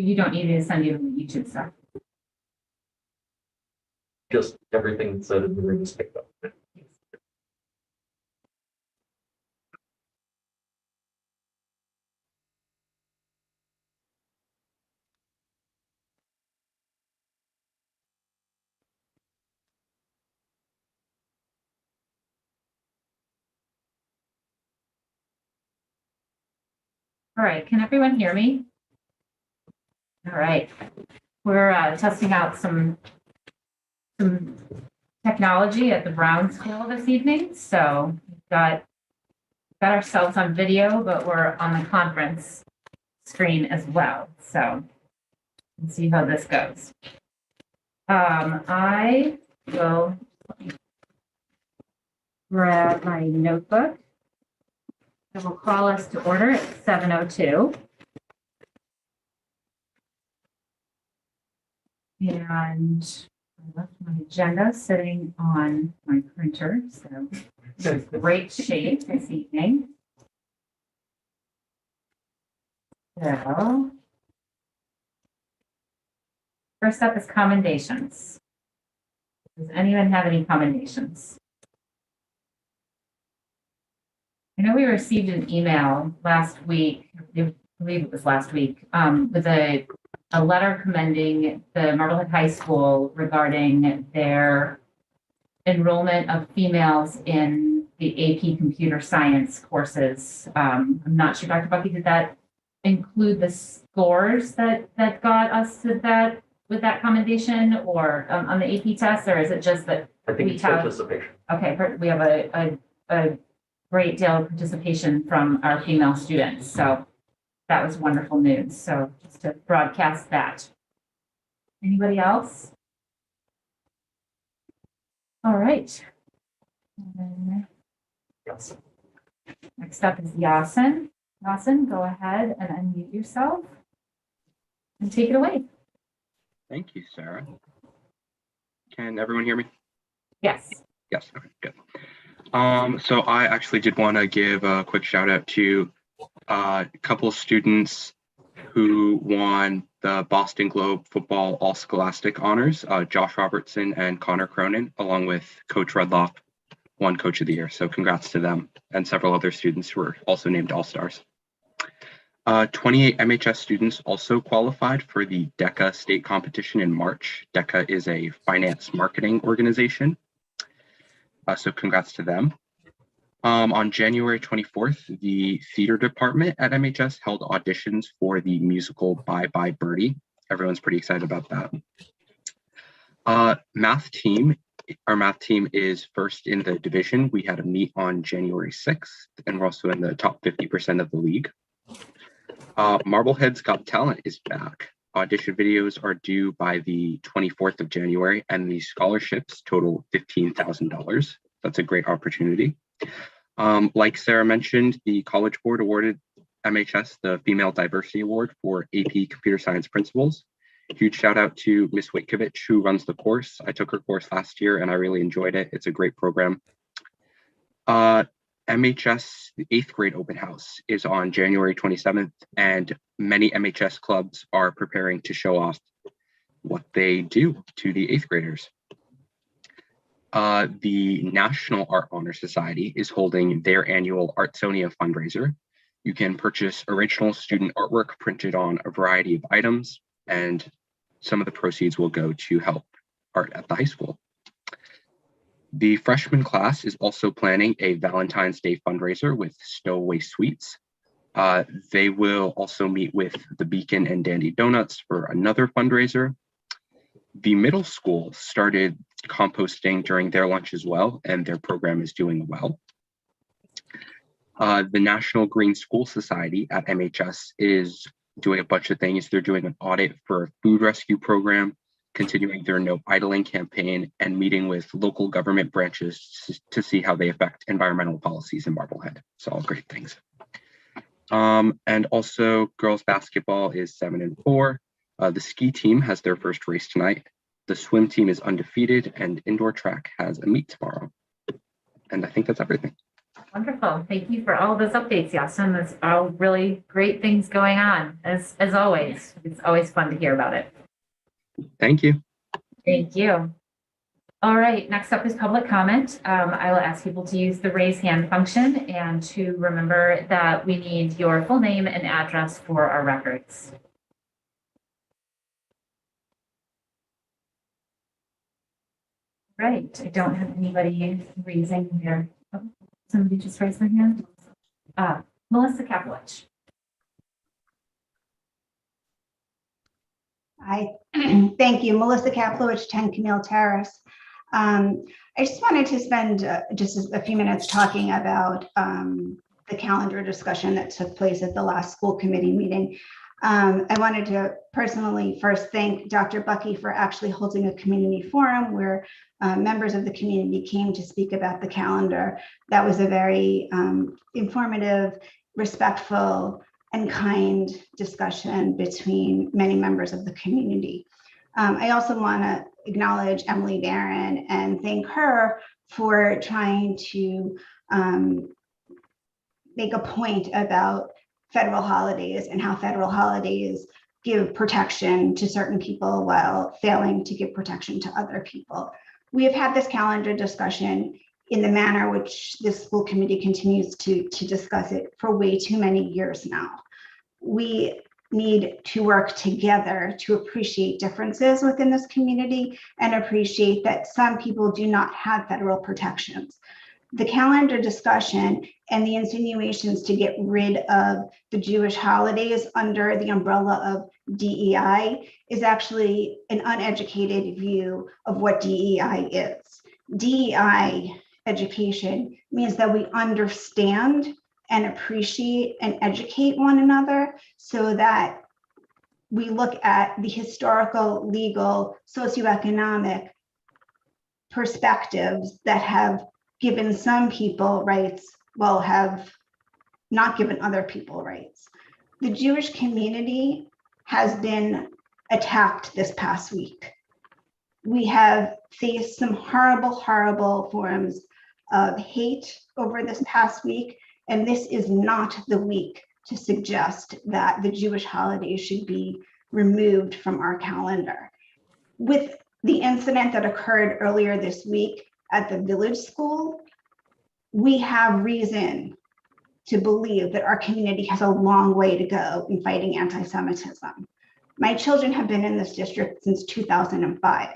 You don't need me to send you the YouTube stuff. Just everything that said in the room is picked up. All right, can everyone hear me? All right, we're testing out some technology at the Brown School this evening. So we've got ourselves on video, but we're on the conference screen as well. So let's see how this goes. I will grab my notebook. I will call us to order at 7:02. And I left my agenda sitting on my printer, so it's in great shape this evening. So, first up is commendations. Does anyone have any commendations? I know we received an email last week, I believe it was last week, with a letter commending the Marblehead High School regarding their enrollment of females in the AP Computer Science courses. I'm not sure, Dr. Bucky, did that include the scores that got us to that with that commendation, or on the AP test, or is it just that I think we it's have participation. okay, we have a great deal of participation from our female students, so that was wonderful news. So just to broadcast that. Anybody else? All right. Yes. Next up is Yasin. Yasin, go ahead and unmute yourself and take it away. Thank you, Sarah. Can everyone hear me? Yes. Yes, okay, good. So I actually did want to give a quick shout out to a couple of students who won the Boston Globe Football All Scholastic Honors, Josh Robertson and Connor Cronin, along with Coach Rudloff, won Coach of the Year. So congrats to them and several other students who were also named All-Stars. 28 MHS students also qualified for the DECA state competition in March. DECA is a finance marketing organization. So congrats to them. On January 24th, the theater department at MHS held auditions for the musical Bye Bye Birdie. Everyone's pretty excited about that. Our math team is first in the division. We had a meet on January 6th, and we're also in the top 50% of the league. Marblehead's Got Talent is back. Audition videos are due by the 24th of January, and the scholarships total $15,000. That's a great opportunity. Like Sarah mentioned, the College Board awarded MHS the Female Diversity Award for AP Computer Science Principals. Huge shout out to Ms. Witkovich, who runs the course. I took her course last year and I really enjoyed it. It's a great program. MHS 8th grade open house is on January 27th, and many MHS clubs are preparing to show off what they do to the 8th graders. The National Art Honor Society is holding their annual Artsonia fundraiser. You can purchase original student artwork printed on a variety of items, and some of the proceeds will go to help art at the high school. The freshman class is also planning a Valentine's Day fundraiser with Stowaway Sweets. They will also meet with the Beacon and Dandy Donuts for another fundraiser. The middle school started composting during their lunch as well, and their program is doing well. The National Green School Society at MHS is doing a bunch of things. They're doing an audit for a food rescue program, continuing their no idling campaign, and meeting with local government branches to see how they affect environmental policies in Marblehead. So all great things. And also girls basketball is 7-4. The ski team has their first race tonight. The swim team is undefeated, and indoor track has a meet tomorrow. And I think that's everything. Wonderful. Thank you for all of those updates, Yasin. That's all really great things going on, as always. It's always fun to hear about it. Thank you. Thank you. All right, next up is public comment. I will ask people to use the raise hand function and to remember that we need your full name and address for our records. Right, I don't have anybody raising their, oh, somebody just raised their hand. Melissa Kapowicz. Hi, thank you. Melissa Kaplowitz, 10 Camille Terrace. I just wanted to spend just a few minutes talking about the calendar discussion that took place at the last school committee meeting. I wanted to personally first thank Dr. Bucky for actually holding a community forum where members of the community came to speak about the calendar. That was a very informative, respectful, and kind discussion between many members of the community. I also want to acknowledge Emily Barron and thank her for trying to make a point about federal holidays and how federal holidays give protection to certain people while failing to give protection to other people. We have had this calendar discussion in the manner which the school committee continues to discuss it for way too many years now. We need to work together to appreciate differences within this community and appreciate that some people do not have federal protections. The calendar discussion and the insinuations to get rid of the Jewish holidays under the umbrella of DEI is actually an uneducated view of what DEI is. DEI education means that we understand and appreciate and educate one another so that we look at the historical, legal, socioeconomic perspectives that have given some people rights while have not given other people rights. The Jewish community has been attacked this past week. We have faced some horrible, horrible forms of hate over this past week, and this is not the week to suggest that the Jewish holidays should be removed from our calendar. With the incident that occurred earlier this week at the village school, we have reason to believe that our community has a long way to go in fighting anti-Semitism. My children have been in this district since 2005.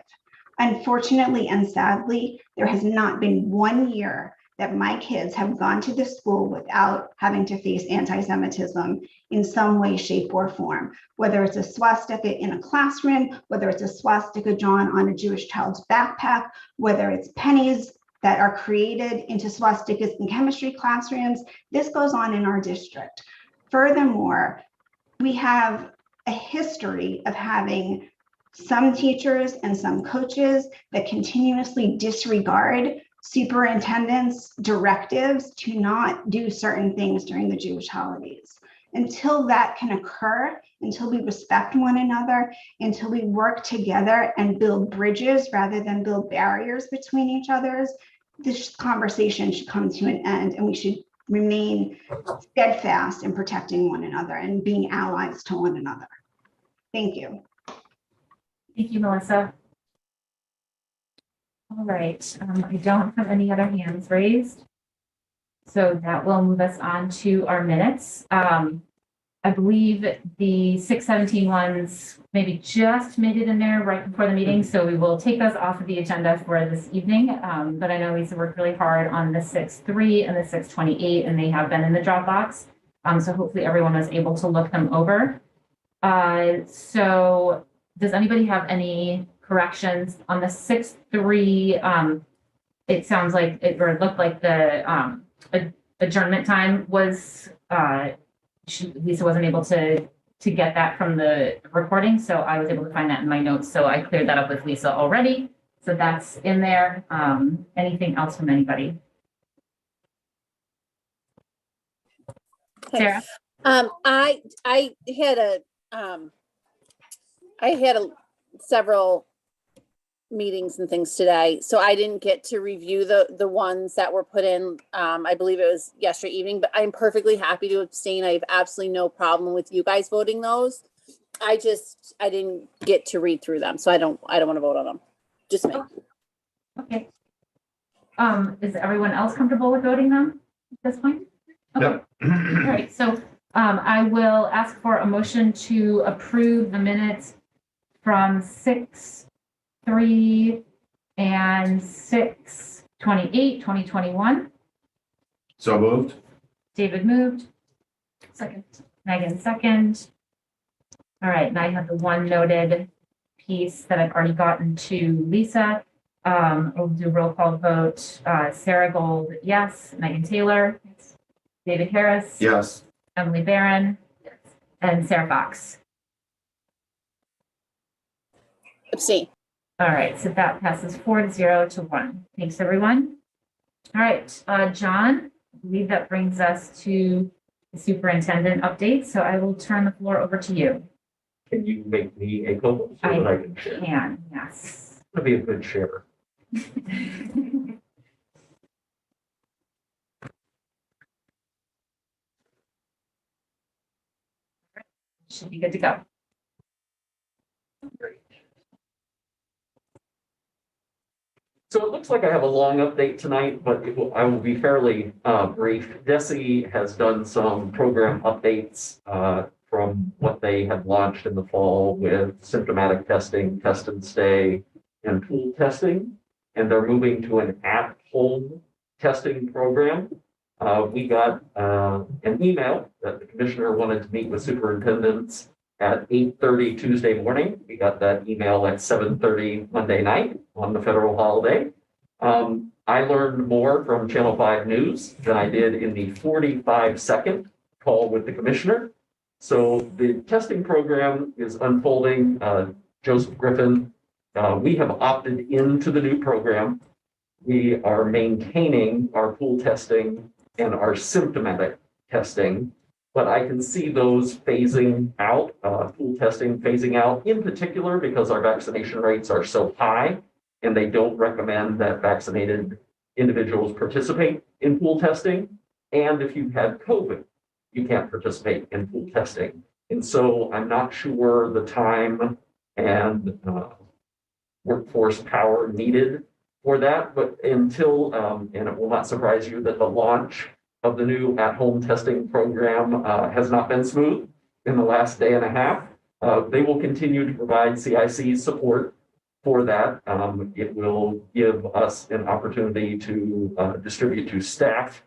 Unfortunately and sadly, there has not been 1 year that my kids have gone to this school without having to face anti-Semitism in some way, shape, or form, whether it's a swastika in a classroom, whether it's a swastika drawn on a Jewish child's backpack, whether it's pennies that are created into swastikas in chemistry classrooms. This goes on in our district. Furthermore, we have a history of having some teachers and some coaches that continuously disregard superintendent's directives to not do certain things during the Jewish holidays. Until that can occur, until we respect one another, until we work together and build bridges rather than build barriers between each other's, this conversation should come to an end, and we should remain steadfast in protecting one another and being allies to one another. Thank you. Thank you, Melissa. All right, I don't have any other hands raised. So that will move us on to our minutes. I believe the 617 ones maybe just made it in there right before the meeting. So we will take those off of the agenda for this evening. But I know Lisa worked really hard on the 6-3 and the 628, and they have been in the Dropbox. So hopefully everyone was able to look them over. So does anybody have any corrections on the 6-3? It sounds like it, or it looked like the adjournment time was, Lisa wasn't able to get that from the recording, so I was able to find that in my notes. So I cleared that up with Lisa already. So that's in there. Anything else from anybody? Sarah? I had several meetings and things today, so I didn't get to review the ones that were put in. I believe it was yesterday evening, but I'm perfectly happy to abstain. I have absolutely no problem with you guys voting those. I didn't get to read through them, so I don't want to vote on them. Just me. Okay. Is everyone else comfortable with voting them at this point? Okay. All right, so I will ask for a motion to approve the minutes from 6/3 and 6/28, 2021. So moved. David moved, Second. Megan second. All right, and I have the one noted piece that I've already gotten to Lisa. We'll do roll call vote. Sarah Gold, yes. Megan Taylor. David Harris. Yes. Emily Barron. And Sarah Fox. Abstain. All right, so that passes 4-0 to 1. Thanks, everyone. All right, John, I believe that brings us to the superintendent update. So I will turn the floor over to you. Can you make me a co-host so that I can share? Yes. To be a good sharer. Should be good to go. Great. So it looks like I have a long update tonight, but I will be fairly brief. DESE has done some program updates from what they had launched in the fall with symptomatic testing, test and stay, and pool testing. And they're moving to an at-home testing program. We got an email that the commissioner wanted to meet with superintendents at 8:30 Tuesday morning. We got that email at 7:30 Monday night on the federal holiday. I learned more from Channel 5 News than I did in the 45-second call with the commissioner. So the testing program is unfolding. Joseph Griffin, we have opted into the new program. We are maintaining our pool testing and our symptomatic testing, but I can see those phasing out, pool testing phasing out, in particular because our vaccination rates are so high and they don't recommend that vaccinated individuals participate in pool testing. And if you've had COVID, you can't participate in pool testing. And so I'm not sure the time and workforce power needed for that, but until, and it will not surprise you that the launch of the new at-home testing program has not been smooth in the last day and a half. They will continue to provide CIC support for that. It will give us an opportunity to distribute to staff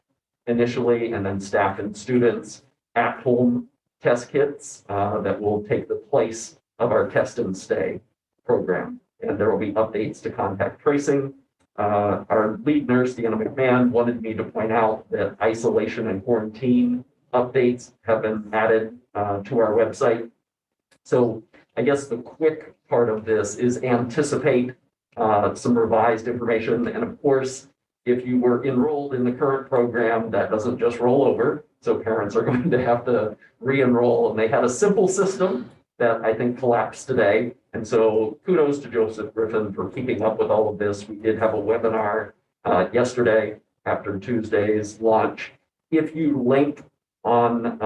initially, and then staff and students at-home test kits that will take the place of our test and stay program. And there will be updates to contact tracing. Our lead nurse, Deanna McMahon, wanted me to point out that isolation and quarantine updates have been added to our website. So I guess the quick part of this is anticipate some revised information. And of course, if you were enrolled in the current program, that doesn't just roll over. So parents are going to have to re-enroll, and they had a simple system that I think collapsed today. And so kudos to Joseph Griffin for keeping up with all of this. We did have a webinar yesterday after Tuesday's launch. If you link on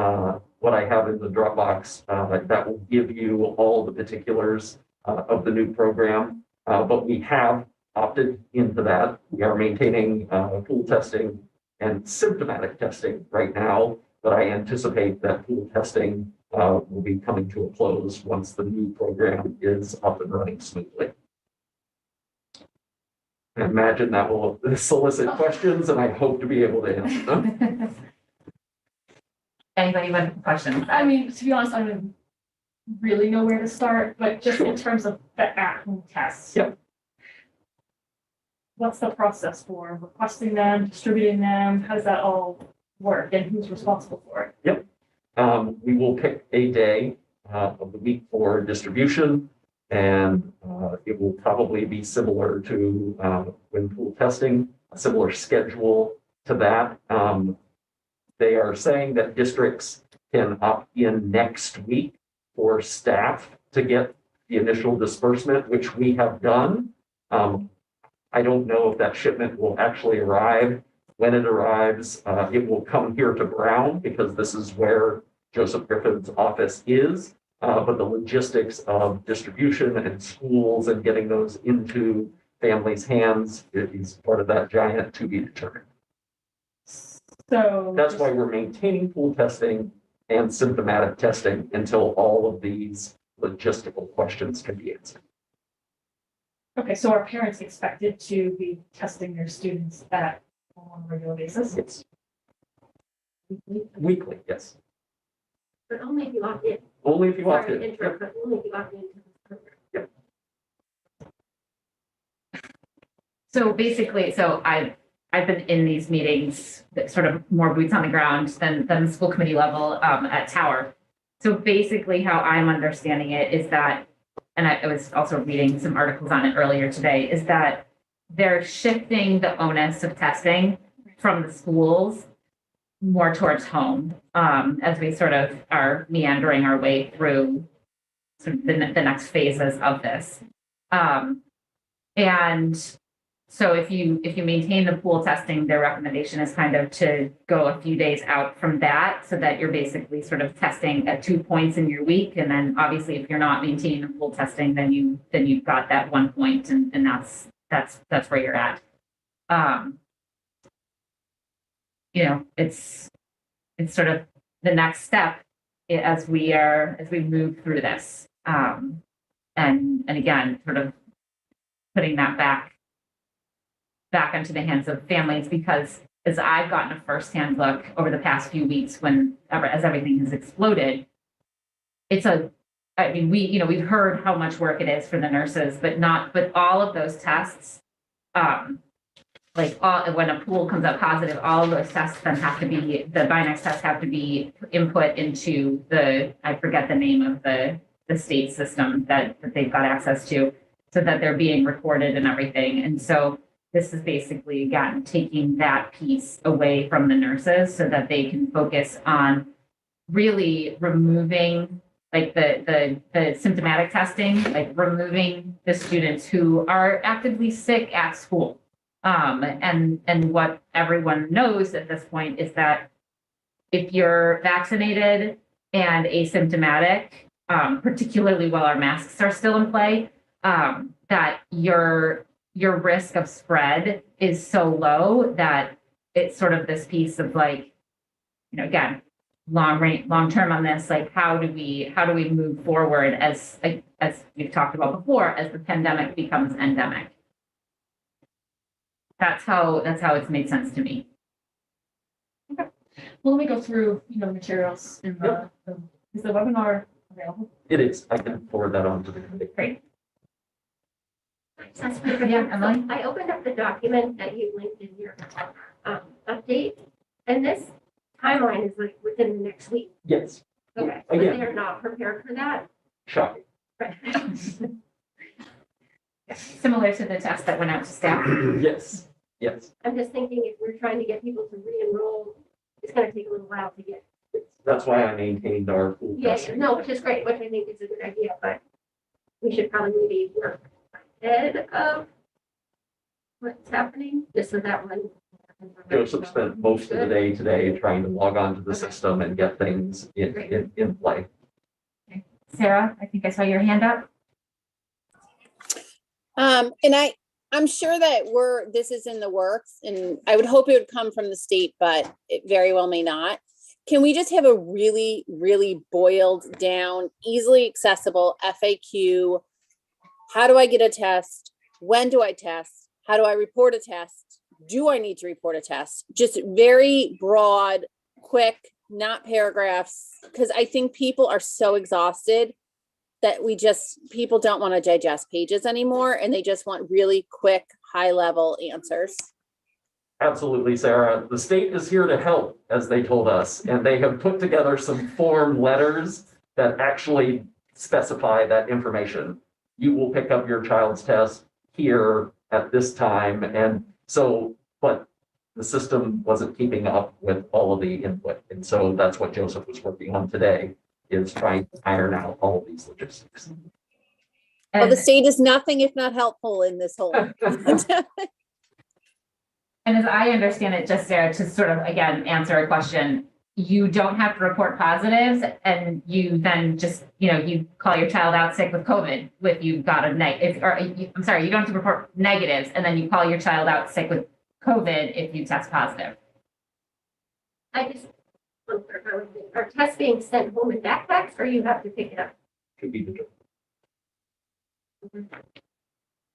what I have in the Dropbox, that will give you all the particulars of the new program. But we have opted into that. We are maintaining pool testing and symptomatic testing right now, but I anticipate that pool testing will be coming to a close once the new program is up and running smoothly. I imagine that will solicit questions, and I hope to be able to answer them. Anybody with questions? I mean, to be honest, I don't really know where to start, but just in terms of the at-home tests. Yep. What's the process for requesting them, distributing them? How does that all work, and who's responsible for it? We will pick a day of the week for distribution, and it will probably be similar to when pool testing, a similar schedule to that. They are saying that districts can opt in next week for staff to get the initial disbursement, which we have done. I don't know if that shipment will actually arrive. When it arrives, it will come here to Brown because this is where Joseph Griffin's office is. But the logistics of distribution and schools and getting those into families' hands is part of that giant to be determined. So. That's why we're maintaining pool testing and symptomatic testing until all of these logistical questions can be answered. Okay, so are parents expected to be testing their students on a regular basis? It's weekly, yes. But only if you opt in. Only if you opt Sorry in. to interrupt, but only if you opt into this program. So basically, I've been in these meetings, that sort of more boots on the ground than the school committee level at Tower. So basically how I'm understanding it is that, and I was also reading some articles on it earlier today, is that they're shifting the onus of testing from the schools more towards home as we sort of are meandering our way through sort of the next phases of this. And so if you maintain the pool testing, their recommendation is kind of to go a few days out from that so that you're basically sort of testing at 2 points in your week. And then obviously if you're not maintaining the pool testing, then you've got that 1 point and that's where you're at. It's sort of the next step as we move through this. And again, sort of putting that back into the hands of families, because as I've gotten a firsthand look over the past few weeks as everything has exploded, we've heard how much work it is for the nurses, but all of those tests, when a pool comes up positive, all of those tests then have to be, the Binax tests have to be input into I forget the name of the state system that they've got access to, so that they're being recorded and everything. And so this is basically, again, taking that piece away from the nurses so that they can focus on really removing the symptomatic testing, like removing the students who are actively sick at school. And what everyone knows at this point is that if you're vaccinated and asymptomatic, particularly while our masks are still in play, that your risk of spread is so low that it's sort of this piece of again, long term on this, how do we move forward as we've talked about before, as the pandemic becomes endemic. That's how it's made sense to me. Well, let me go through, materials in is the webinar available? It is. I can forward that on to the committee. Great. Yeah, Emily? I opened up the document that you linked in your update, and this timeline is within the next week. Yes. Okay, but Again. they're not prepared for that. Shocking. Right. Similar to the test that went out to staff. Yes. Yes. I'm just thinking if we're trying to get people to re-enroll, it's gonna take a little while to get. That's why I maintained our pool Yeah, testing. no, which is great, which I think is a good idea, but we should probably maybe work ahead of what's happening, just so that one. Joseph spent most of the day today trying to log on to the system and get things in play. Sarah, I think I saw your hand up. And I'm sure that this is in the works, and I would hope it would come from the state, but it very well may not. Can we just have a really, really boiled down, easily accessible FAQ? How do I get a test? When do I test? How do I report a test? Do I need to report a test? Just very broad, quick, not paragraphs, because I think people are so exhausted that people don't want to digest pages anymore, and they just want really quick, high level answers. Absolutely, Sarah. The state is here to help, as they told us, and they have put together some form letters that actually specify that information. You will pick up your child's test here at this time. And so, but the system wasn't keeping up with all of the input. And so that's what Joseph was working on today, is trying to iron out all of these logistics. Well, the And, state is nothing if not helpful in this whole. and as I understand it, just Sarah, to sort of, again, answer a question, you don't have to report positives and you then just, you call your child out sick with COVID if you've got a I'm sorry, you don't have to report negatives and then you call your child out sick with COVID if you test positive. I just want to clarify one thing. Are tests being sent home in backpacks or you have to pick it up? Could be the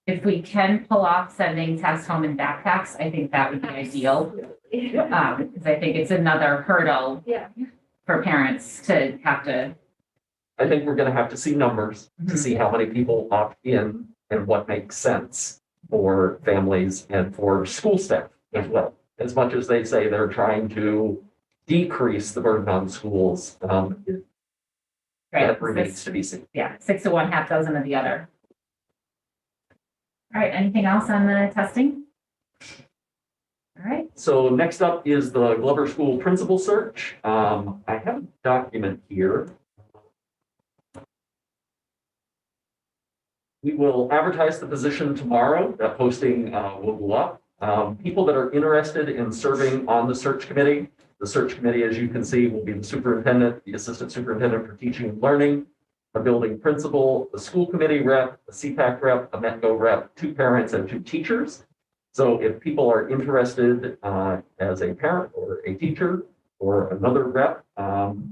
If we can pull off sending tests home in backpacks, I think that would be ideal. Because I think it's another hurdle Yeah. for parents to have to. I think we're gonna have to see numbers to see how many people opt in and what makes sense for families and for school staff as well. As much as they say they're trying to decrease the burden on schools, that remains to be seen. Yeah, 6 to 1, half dozen of the other. All right, anything else on the testing? All right, So next up is the Glover School Principal Search. I have a document here. We will advertise the position tomorrow. That posting will go up. People that are interested in serving on the search committee, the search committee, as you can see, will be the superintendent, the assistant superintendent for teaching and learning, a building principal, the school committee rep, a CPAC rep, a METCO rep, 2 parents and 2 teachers. So if people are interested as a parent or a teacher or another rep,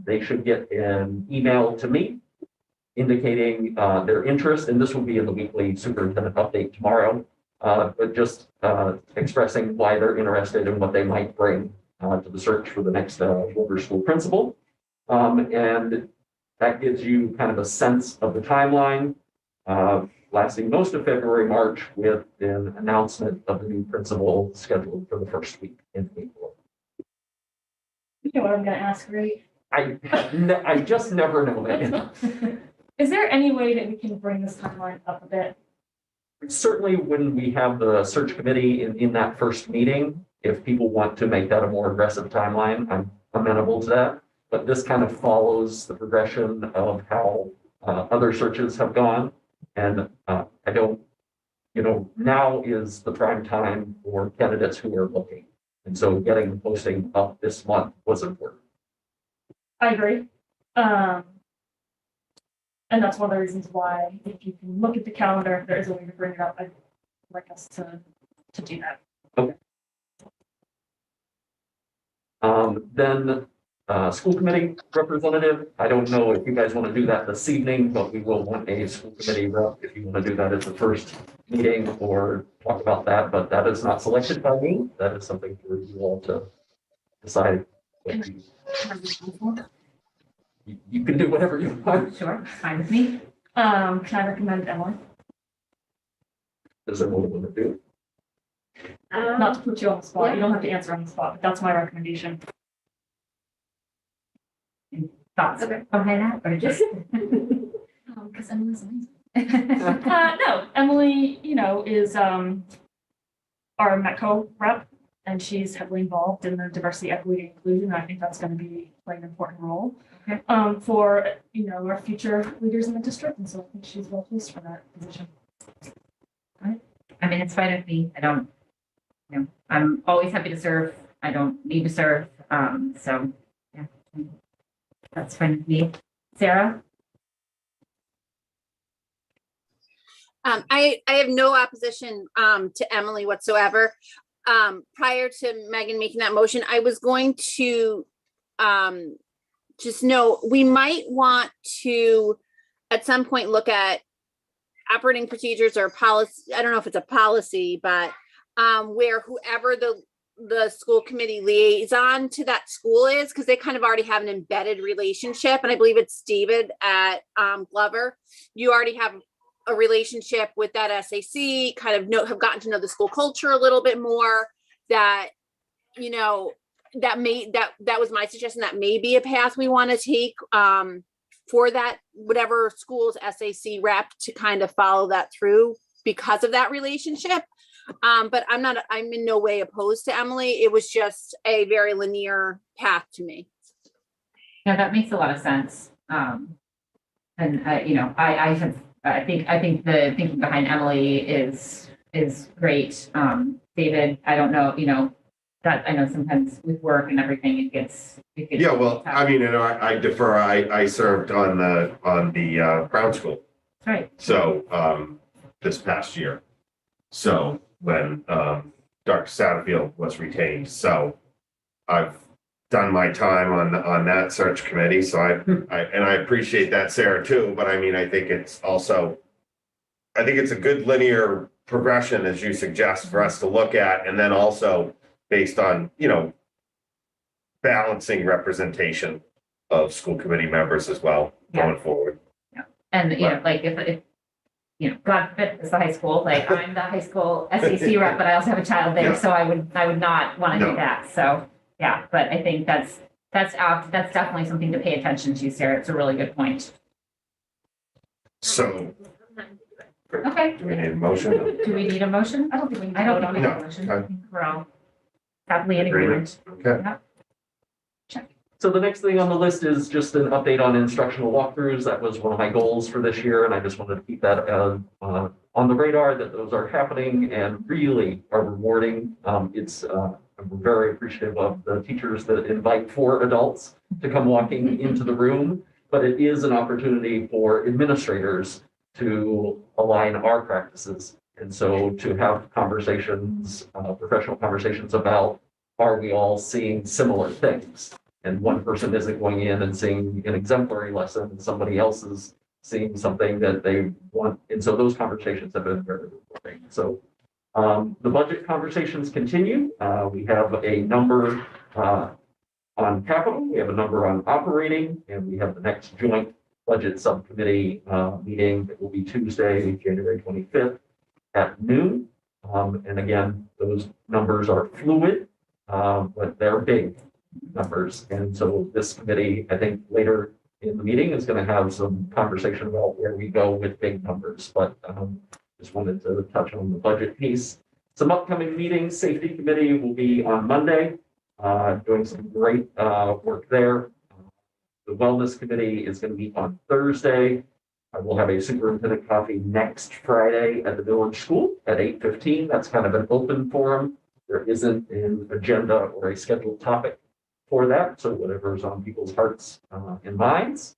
they should get an email to me indicating their interest, and this will be in the weekly superintendent update tomorrow, but just expressing why they're interested and what they might bring to the search for the next Glover School principal. And that gives you kind of a sense of the timeline, lasting most of February, March, with an announcement of the new principal scheduled for the first week in April. You know what I'm gonna ask, right? I just never know, Megan. Is there any way that we can bring this timeline up a bit? Certainly, when we have the search committee in that first meeting, if people want to make that a more aggressive timeline, I'm amenable to that. But this kind of follows the progression of how other searches have gone. And I don't, now is the prime time for candidates who are looking. And so getting the posting up this month was important. I agree. And that's one of the reasons why, if you can look at the calendar, if there is a way to bring it up, I'd like us to do that. Then school committee representative, I don't know if you guys want to do that this evening, but we will want a school committee rep if you want to do that at the first meeting or talk about that, but that is not selected by me. That is something for you all to decide. You can do whatever you want. sure, fine with me. Can I recommend Emily? Does everyone want to do? Not to put you on the spot, you don't have to answer on the spot, but that's my recommendation. Thoughts Okay. behind that, or just? Because Emily's amazing. No, Emily, is our METCO rep, and she's heavily involved in the diversity, equity, and inclusion. I think that's going to be playing an important role Okay. For our future leaders in the district, and so I think she's well placed for that position. I mean, it's fine with me. I don't, I'm always happy to serve. I don't need to serve. So, yeah, that's fine with me. Sarah? I have no opposition to Emily whatsoever. Prior to Megan making that motion, I was going to just know we might want to at some point look at operating procedures or policy. I don't know if it's a policy, but where whoever the school committee liaison to that school is, because they kind of already have an embedded relationship. And I believe it's David at Glover. You already have a relationship with that SAC, kind of have gotten to know the school culture a little bit more, that, that was my suggestion. That may be a path we want to take for that, whatever school's SAC rep, to kind of follow that through because of that relationship. But I'm in no way opposed to Emily. It was just a very linear path to me. Yeah, that makes a lot of sense. And, I have I think the thinking behind Emily is great. David, I don't know, that I know sometimes with work and everything, it gets. Yeah, well, I mean, and I defer, I served on the Brown School. That's right. So, this past year. So when, Dr. Satterfield was retained, so I've done my time on that search committee. So I appreciate that, Sarah, too. But I mean, I think it's a good linear progression, as you suggest, for us to look at. And then also based on, balancing representation of school committee members as well going forward. And, like if God forbid it's the high school, like I'm the high school SAC rep, but I also have a child there, Yeah. so I would not want to No. do that. So, yeah, but I think that's definitely something to pay attention to, Sarah. It's a really good point. So Okay. do we need a motion? Do we need a motion? I don't think we need to I don't vote think we on need it. a motion. No. I think we're all happily in agreement. Okay. So the next thing on the list is just an update on instructional walkthroughs. That was one of my goals for this year, and I just wanted to keep that on the radar, that those are happening and really are rewarding. I'm very appreciative of the teachers that invite 4 adults to come walking into the room, but it is an opportunity for administrators to align our practices. And so to have conversations, professional conversations about, are we all seeing similar things? And one person isn't going in and seeing an exemplary lesson, and somebody else is seeing something that they want. And so those conversations have been very rewarding. So the budget conversations continue. We have a number on capital, we have a number on operating, and we have the next joint budget subcommittee meeting that will be Tuesday, January 25th at noon. And again, those numbers are fluid, but they're big numbers. And so this committee, I think later in the meeting, is going to have some conversation about where we go with big numbers. But just wanted to touch on the budget piece. Some upcoming meetings. Safety committee will be on Monday, doing some great work there. The wellness committee is going to meet on Thursday. I will have a superintendent coffee next Friday at the village school at 8:15. That's kind of an open forum. There isn't an agenda or a scheduled topic for that. So whatever's on people's hearts and minds.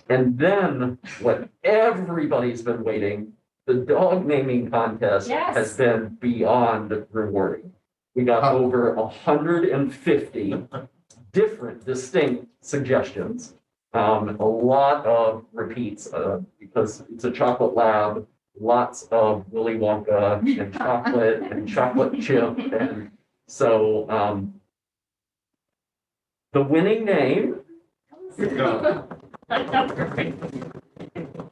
And then what everybody's been waiting, the dog naming contest Yes. has been beyond rewarding. We got over 150 different distinct suggestions. A lot of repeats because it's a chocolate lab, lots of Willy Wonka and chocolate chip. And so the winning name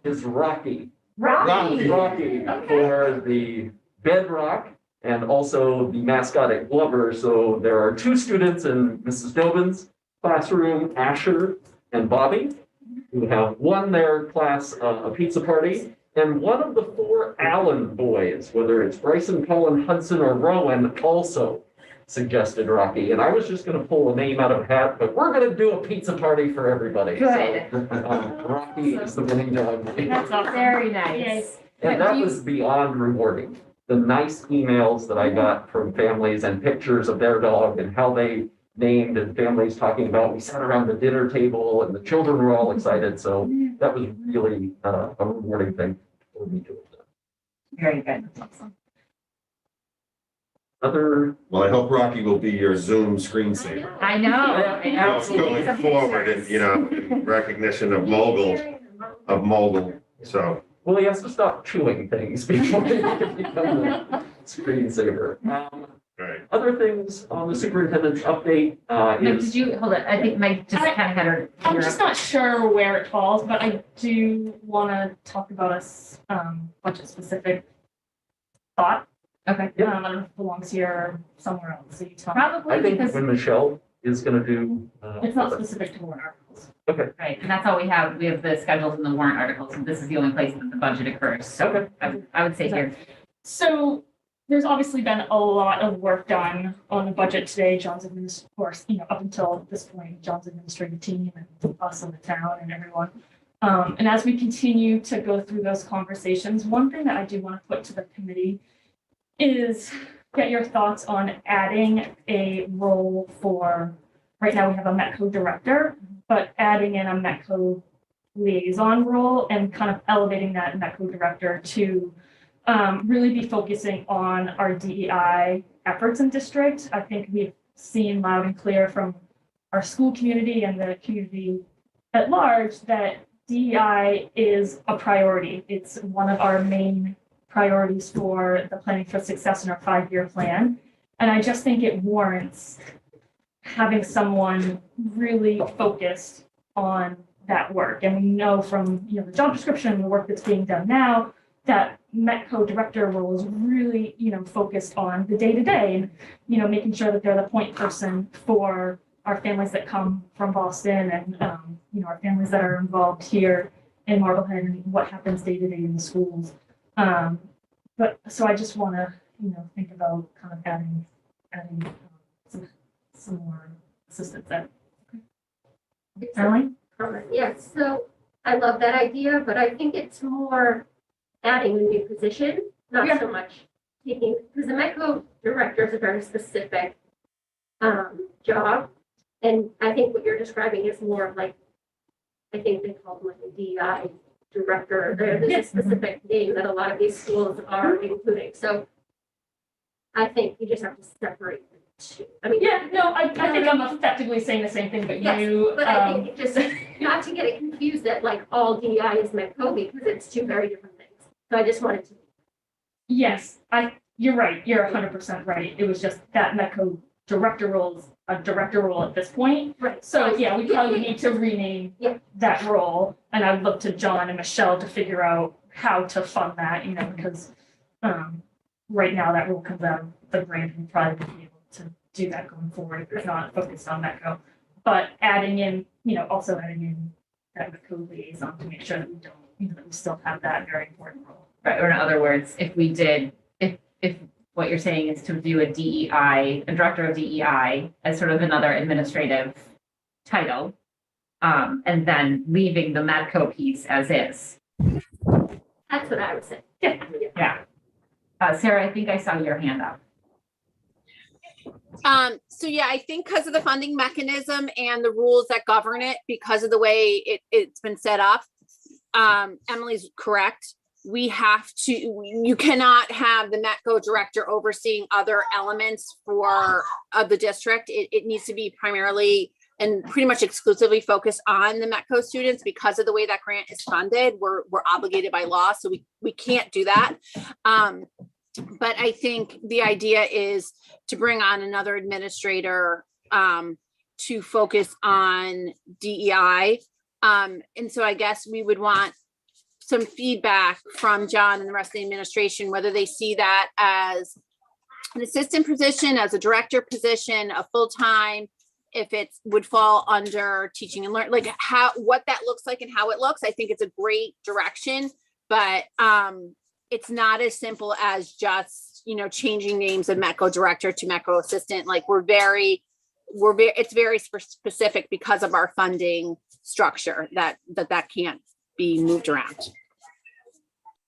is Rocky. Rocky. Rocky for the Bedrock and also the mascot at Glover. So there are 2 students in Mrs. Dobin's classroom, Asher and Bobby, who have won their class a pizza party. And one of the 4 Allen boys, whether it's Bryson, Cullen, Hudson, or Rowan, also suggested Rocky. And I was just going to pull a name out of a hat, but we're going to do a pizza party for everybody. Good. So, Rocky is the winning dog. That's awesome. Very nice. Yes. And that was beyond rewarding. The nice emails that I got from families and pictures of their dog and how they named, and families talking about, we sat around the dinner table and the children were all excited. So that was really a rewarding thing for me to have done. Very good. Other, Well, I hope Rocky will be your Zoom screensaver. I know. I know. Going forward and, in recognition of mogul. So, well, he has to stop chewing things before he can become a screensaver. right. Other things on the superintendent's update Mike, is. did you, hold it, I think Mike just kind of had her. I'm just not sure where it falls, but I do want to talk about a budget specific thought. Okay. Yeah. I don't know if it belongs here or somewhere else. So you tell me. Probably I think because, when Michelle is going to do. It's not specific to warrant articles. right, and that's all we have. We have the schedules and the warrant articles, and this is the only place that the budget occurs. So Okay. I would say here. So there's obviously been a lot of work done on the budget today. John's of course, up until this point, John's administrative team and us in the town and everyone. And as we continue to go through those conversations, one thing that I do want to put to the committee is get your thoughts on adding a role for, right now we have a Metco director, but adding in a Metco liaison role and kind of elevating that Metco director to really be focusing on our DEI efforts in district. I think we've seen loud and clear from our school community and the community at large that DEI is a priority. It's one of our main priorities for the Planning for Success in our 5-year plan. And I just think it warrants having someone really focused on that work. And we know from the job description and the work that's being done now that Metco director role is really focused on the day-to-day and making sure that they're the point person for our families that come from Boston and our families that are involved here in Marblehead and what happens day-to-day in the schools. But so I just want to think about kind of adding some more assistance there. Caroline? Yes, so I love that idea, but I think it's more adding a new position, not so much taking, because the Metco director is a very specific job. And I think what you're describing is more of like, I think they call them like a DEI director. There's a specific name that a lot of these schools are including. So I think you just have to separate the two. I mean, I think I'm effectively saying the same thing, but yes, you. but I think it just not to get it confused that like all DEI is Metco because it's two very different things. So I just wanted to. Yes, you're right. You're 100% right. It was just that Metco director role is a director role at this point. Right. So yeah, we probably need to rename that role. And I would look to John and Michelle to figure out how to fund that, because right now that role comes out of the grant and we'll probably be able to do that going forward if it's not focused on Metco. But adding in, also adding in that Metco liaison to make sure that we don't, that we still have that very important role. Right, or in other words, if what you're saying is to do a director of DEI as sort of another administrative title, and then leaving the Metco piece as is. That's what I would say. Yeah. Sarah, I think I saw your hand up. So yeah, I think because of the funding mechanism and the rules that govern it, because of the way it's been set up, Emily's correct. You cannot have the Metco director overseeing other elements of the district. It needs to be primarily and pretty much exclusively focused on the Metco students because of the way that grant is funded. We're obligated by law, so we can't do that. But I think the idea is to bring on another administrator to focus on DEI. And so I guess we would want some feedback from John and the rest of the administration, whether they see that as an assistant position, as a director position, a full-time, if it would fall under teaching and learn, like what that looks like and how it looks. I think it's a great direction, but it's not as simple as just, changing names of Metco director to Metco assistant. Like it's very specific because of our funding structure that can't be moved around.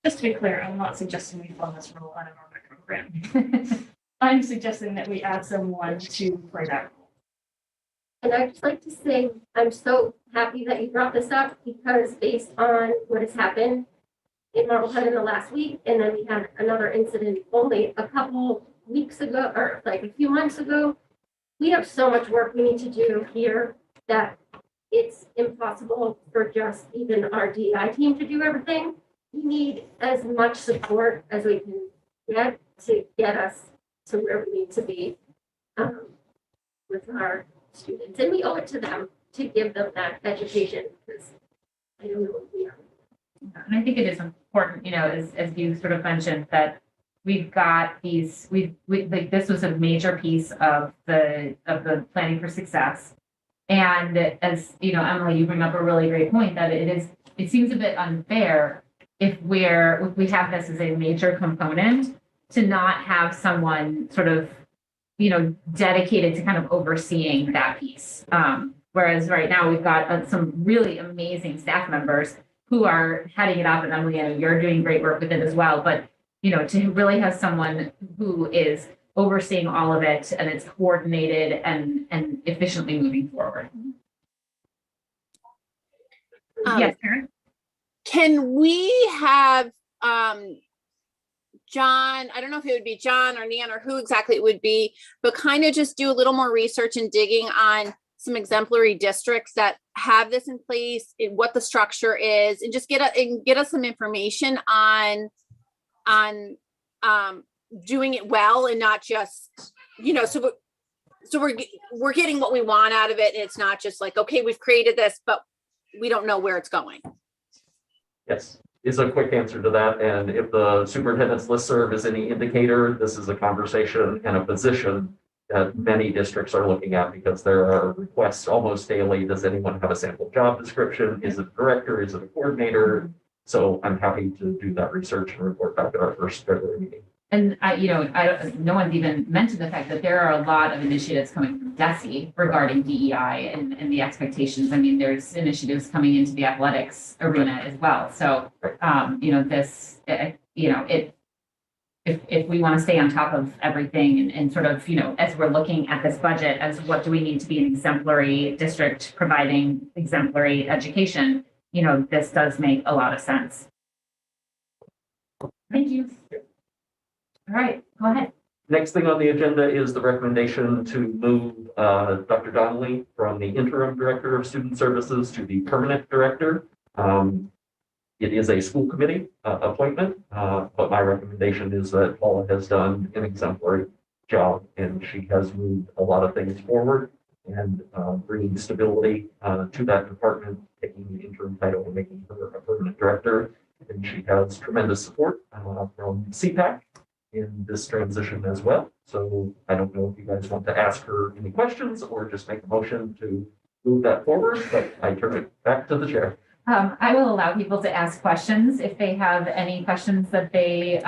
Just to be clear, I'm not suggesting we fund this role out of our Metco grant. I'm suggesting that we add someone to play that role. And I'd just like to say, I'm so happy that you brought this up because based on what has happened in Marblehead in the last week, and then we had another incident only a couple weeks ago, or like a few months ago, we have so much work we need to do here that it's impossible for just even our DEI team to do everything. We need as much support as we can get to get us to where we need to be with our students. And we owe it to them to give them that education because I don't know what we are. And I think it is important, as you sort of mentioned, that we've got these, like this was a major piece of the Planning for Success. And as Emily, you bring up a really great point that it seems a bit unfair if we have this as a major component to not have someone sort of, dedicated to kind of overseeing that piece. Whereas right now we've got some really amazing staff members who are heading it up, and Emily, I know you're doing great work with it as well, but to really have someone who is overseeing all of it and it's coordinated and efficiently moving forward. Yes, Karen? Can we have John, I don't know if it would be John or Nan or who exactly it would be, but kind of just do a little more research and digging on some exemplary districts that have this in place, what the structure is, and just get us some information on doing it well and not just, so we're getting what we want out of it. And it's not just like, okay, we've created this, but we don't know where it's going. Yes, is a quick answer to that. And if the superintendent's listserv is any indicator, this is a conversation and a position that many districts are looking at, because there are requests almost daily. Does anyone have a sample job description? Is it a director? Is it a coordinator? So I'm happy to do that research and report back at our first February meeting. And no one's even mentioned the fact that there are a lot of initiatives coming from DESE regarding DEI and the expectations. I mean, there's initiatives coming into the athletics arena as well. So, if we want to stay on top of everything and sort of, as we're looking at this budget, as what do we need to be an exemplary district providing exemplary education, this does make a lot of sense. Thank you. All right, go ahead. Next thing on the agenda is the recommendation to move Dr. Donnelly from the interim director of student services to the permanent director. It is a school committee appointment, but my recommendation is that Paula has done an exemplary job, and she has moved a lot of things forward and bringing stability to that department, taking the interim title and making her a permanent director. And she has tremendous support from CPAC in this transition as well. So I don't know if you guys want to ask her any questions or just make a motion to move that forward, but I turn it back to the chair. I will allow people to ask questions if they have any questions that they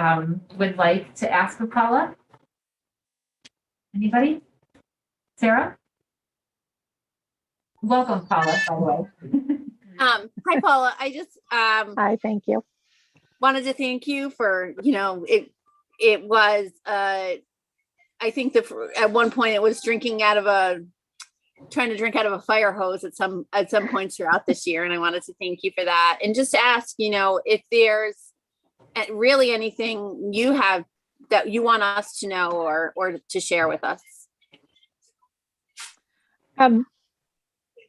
would like to ask of Paula. Anybody? Sarah? Welcome, Paula, by the way. Hi, Paula. I just Hi, thank you. wanted to thank you for, it was, I think at one point it was trying to drink out of a fire hose at some points throughout this year. And I wanted to thank you for that. And just ask, if there's really anything you have that you want us to know or to share with us.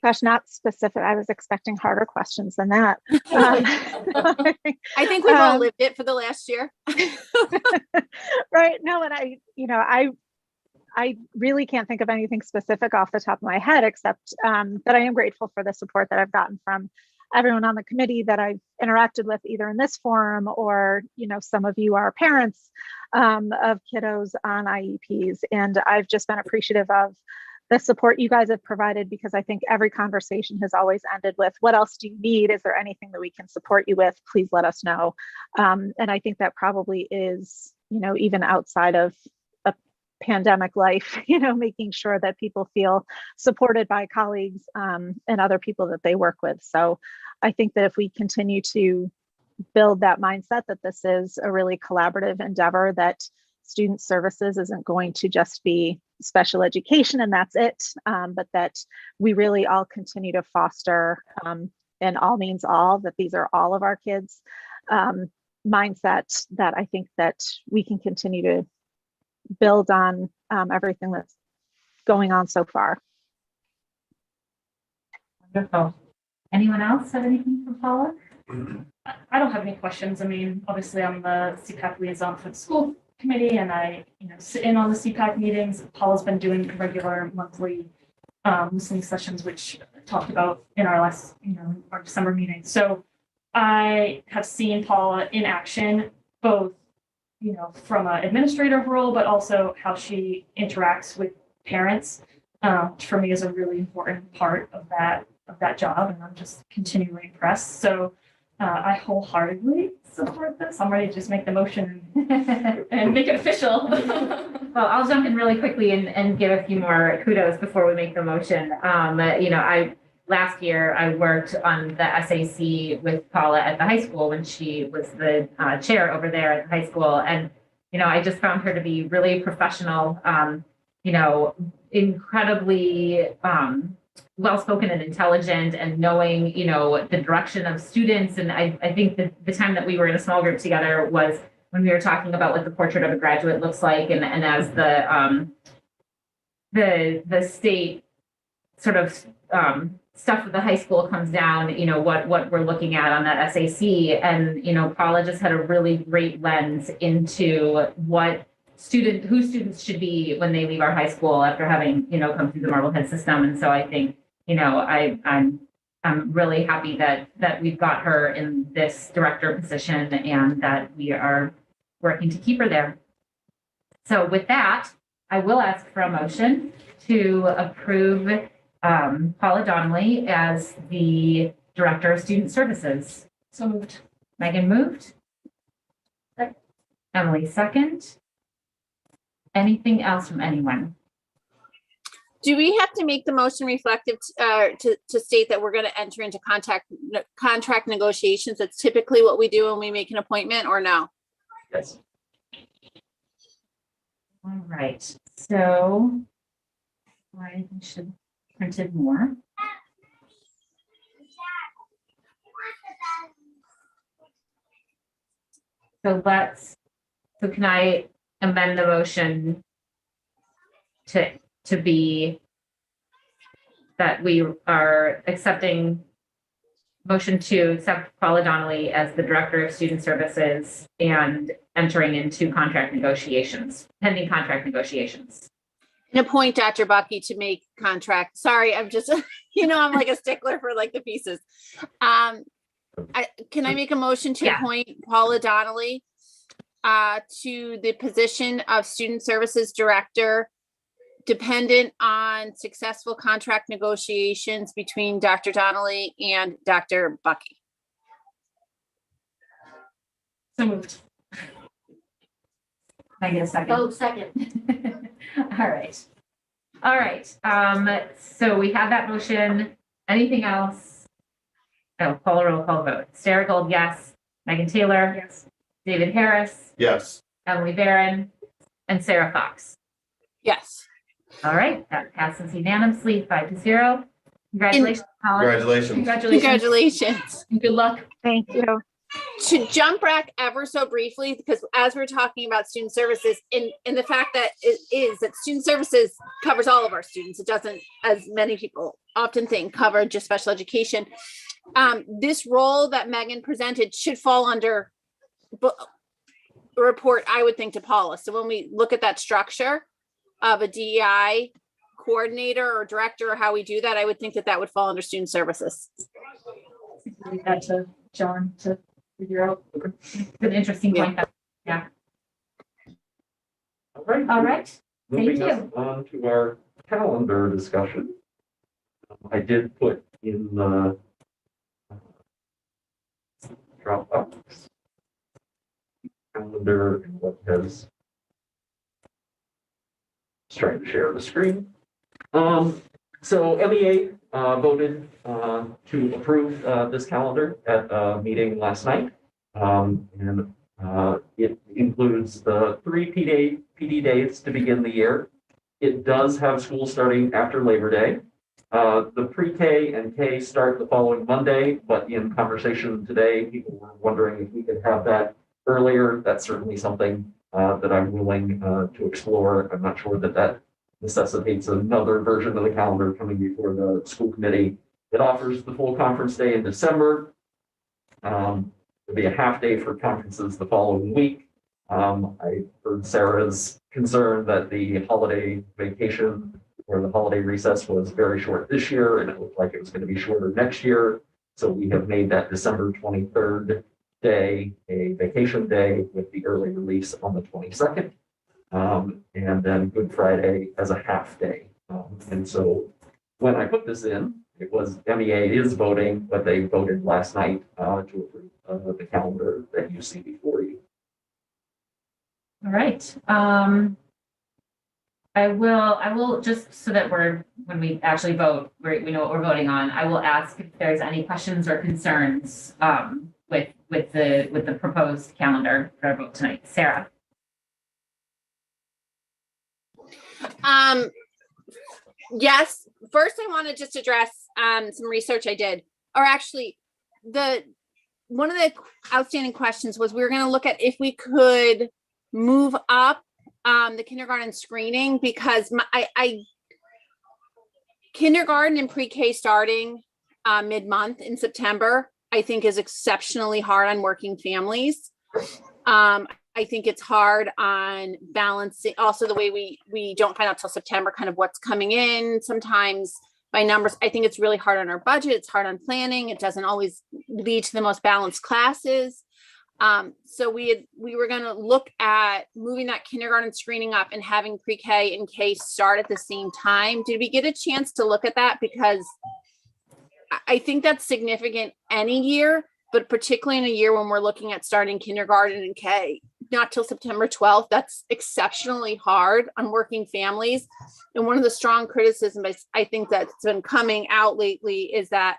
Gosh, not specific. I was expecting harder questions than that. I think we've all lived it for the last year. Right. No, and I really can't think of anything specific off the top of my head, except that I am grateful for the support that I've gotten from everyone on the committee that I've interacted with, either in this forum or, some of you are parents of kiddos on IEPs. And I've just been appreciative of the support you guys have provided, because I think every conversation has always ended with, what else do you need? Is there anything that we can support you with? Please let us know. And I think that probably is, even outside of a pandemic life, making sure that people feel supported by colleagues and other people that they work with. So I think that if we continue to build that mindset that this is a really collaborative endeavor, that student services isn't going to just be special education and that's it, but that we really all continue to foster, and all means all, that these are all of our kids, mindset, that I think that we can continue to build on everything that's going on so far. Wonderful. Anyone else have anything for Paula? I don't have any questions. I mean, obviously I'm the CPAC liaison for the school committee, and I, sit in on the CPAC meetings. Paula's been doing regular monthly listening sessions, which I talked about in our last, our December meeting. So I have seen Paula in action, both, from an administrative role, but also how she interacts with parents, which for me is a really important part of that job. And I'm just continually impressed. So I wholeheartedly support this. I'm ready to just make the motion and make it official. Well, I'll jump in really quickly and give a few more kudos before we make the motion. Last year I worked on the SAC with Paula at the high school when she was the chair over there at the high school. And, I just found her to be really professional, incredibly well-spoken and intelligent and knowing, the direction of students. And I think that the time that we were in a small group together was when we were talking about what the portrait of a graduate looks like. And as the state sort of stuff with the high school comes down, what we're looking at on that SAC. And, Paula just had a really great lens into who students should be when they leave our high school after having, come through the Marblehead system. And so I think, I'm really happy that we've got her in this director position and that we are working to keep her there. So with that, I will ask for a motion to approve Paula Donnelly as the Director of Student Services. So moved. Megan moved. Second. Emily second. Anything else from anyone? Do we have to make the motion reflective to state that we're going to enter into contract negotiations? That's typically what we do when we make an appointment, or no? Yes. All right, so I should have printed more. So can I amend the motion to be that we are accepting motion to accept Paula Donnelly as the Director of Student Services and entering into contract negotiations, pending contract negotiations. And appoint Dr. Bucky to make contract. Sorry, I'm just, I'm like a stickler for like the pieces. Can I make a motion to appoint Paula Donnelly to the position of Student Services Director, dependent on successful contract negotiations between Dr. Donnelly and Dr. Bucky? So moved. Can I get a second? Oh, second. All right. So we have that motion. Anything else? No, call a roll call vote. Sarah Gold, yes. Megan Taylor. Yes. David Harris. Yes. Emily Barron. And Sarah Fox. Yes. All right, that passes unanimously 5-0. Congratulations, Paula. Congratulations. Congratulations. Good luck. Thank you. To jump back ever so briefly, because as we're talking about student services, and the fact that it is that student services covers all of our students, it doesn't, as many people often think, cover just special education. This role that Megan presented should fall under a report, I would think, to Paula. So when we look at that structure of a DEI coordinator or director, or how we do that, I would think that would fall under student services. Leave that to John to figure out. It's an interesting point. Yeah. All right. All right. Moving Thank us you. on to our calendar discussion. I did put in the Dropbox calendar what has. Just trying to share the screen. So MEA voted to approve this calendar at a meeting last night. And it includes the 3 PD days to begin the year. It does have school starting after Labor Day. The pre-K and K start the following Monday, but in conversation today, people were wondering if we could have that earlier. That's certainly something that I'm willing to explore. I'm not sure that necessitates another version of the calendar coming before the school committee. It offers the full conference day in December. There'll be a half day for conferences the following week. I heard Sarah's concern that the holiday vacation or the holiday recess was very short this year, and it looked like it was going to be shorter next year. So we have made that December 23rd day a vacation day with the early release on the 22nd. And then Good Friday as a half day. And so when I put this in, it was, MEA is voting, but they voted last night to approve the calendar that you see before you. All right. I will just so that when we actually vote, we know what we're voting on. I will ask if there's any questions or concerns with the proposed calendar for our vote tonight. Sarah. Yes, first I want to just address some research I did, or actually one of the outstanding questions was we were going to look at if we could move up the kindergarten screening, because I kindergarten and pre-K starting mid-month in September, I think is exceptionally hard on working families. I think it's hard on balancing also the way we don't find out till September kind of what's coming in sometimes by numbers. I think it's really hard on our budget. It's hard on planning. It doesn't always lead to the most balanced classes. So we were going to look at moving that kindergarten screening up and having pre-K and K start at the same time. Did we get a chance to look at that? Because I think that's significant any year, but particularly in a year when we're looking at starting kindergarten and K, not till September 12th, that's exceptionally hard on working families. And one of the strong criticisms I think that's been coming out lately is that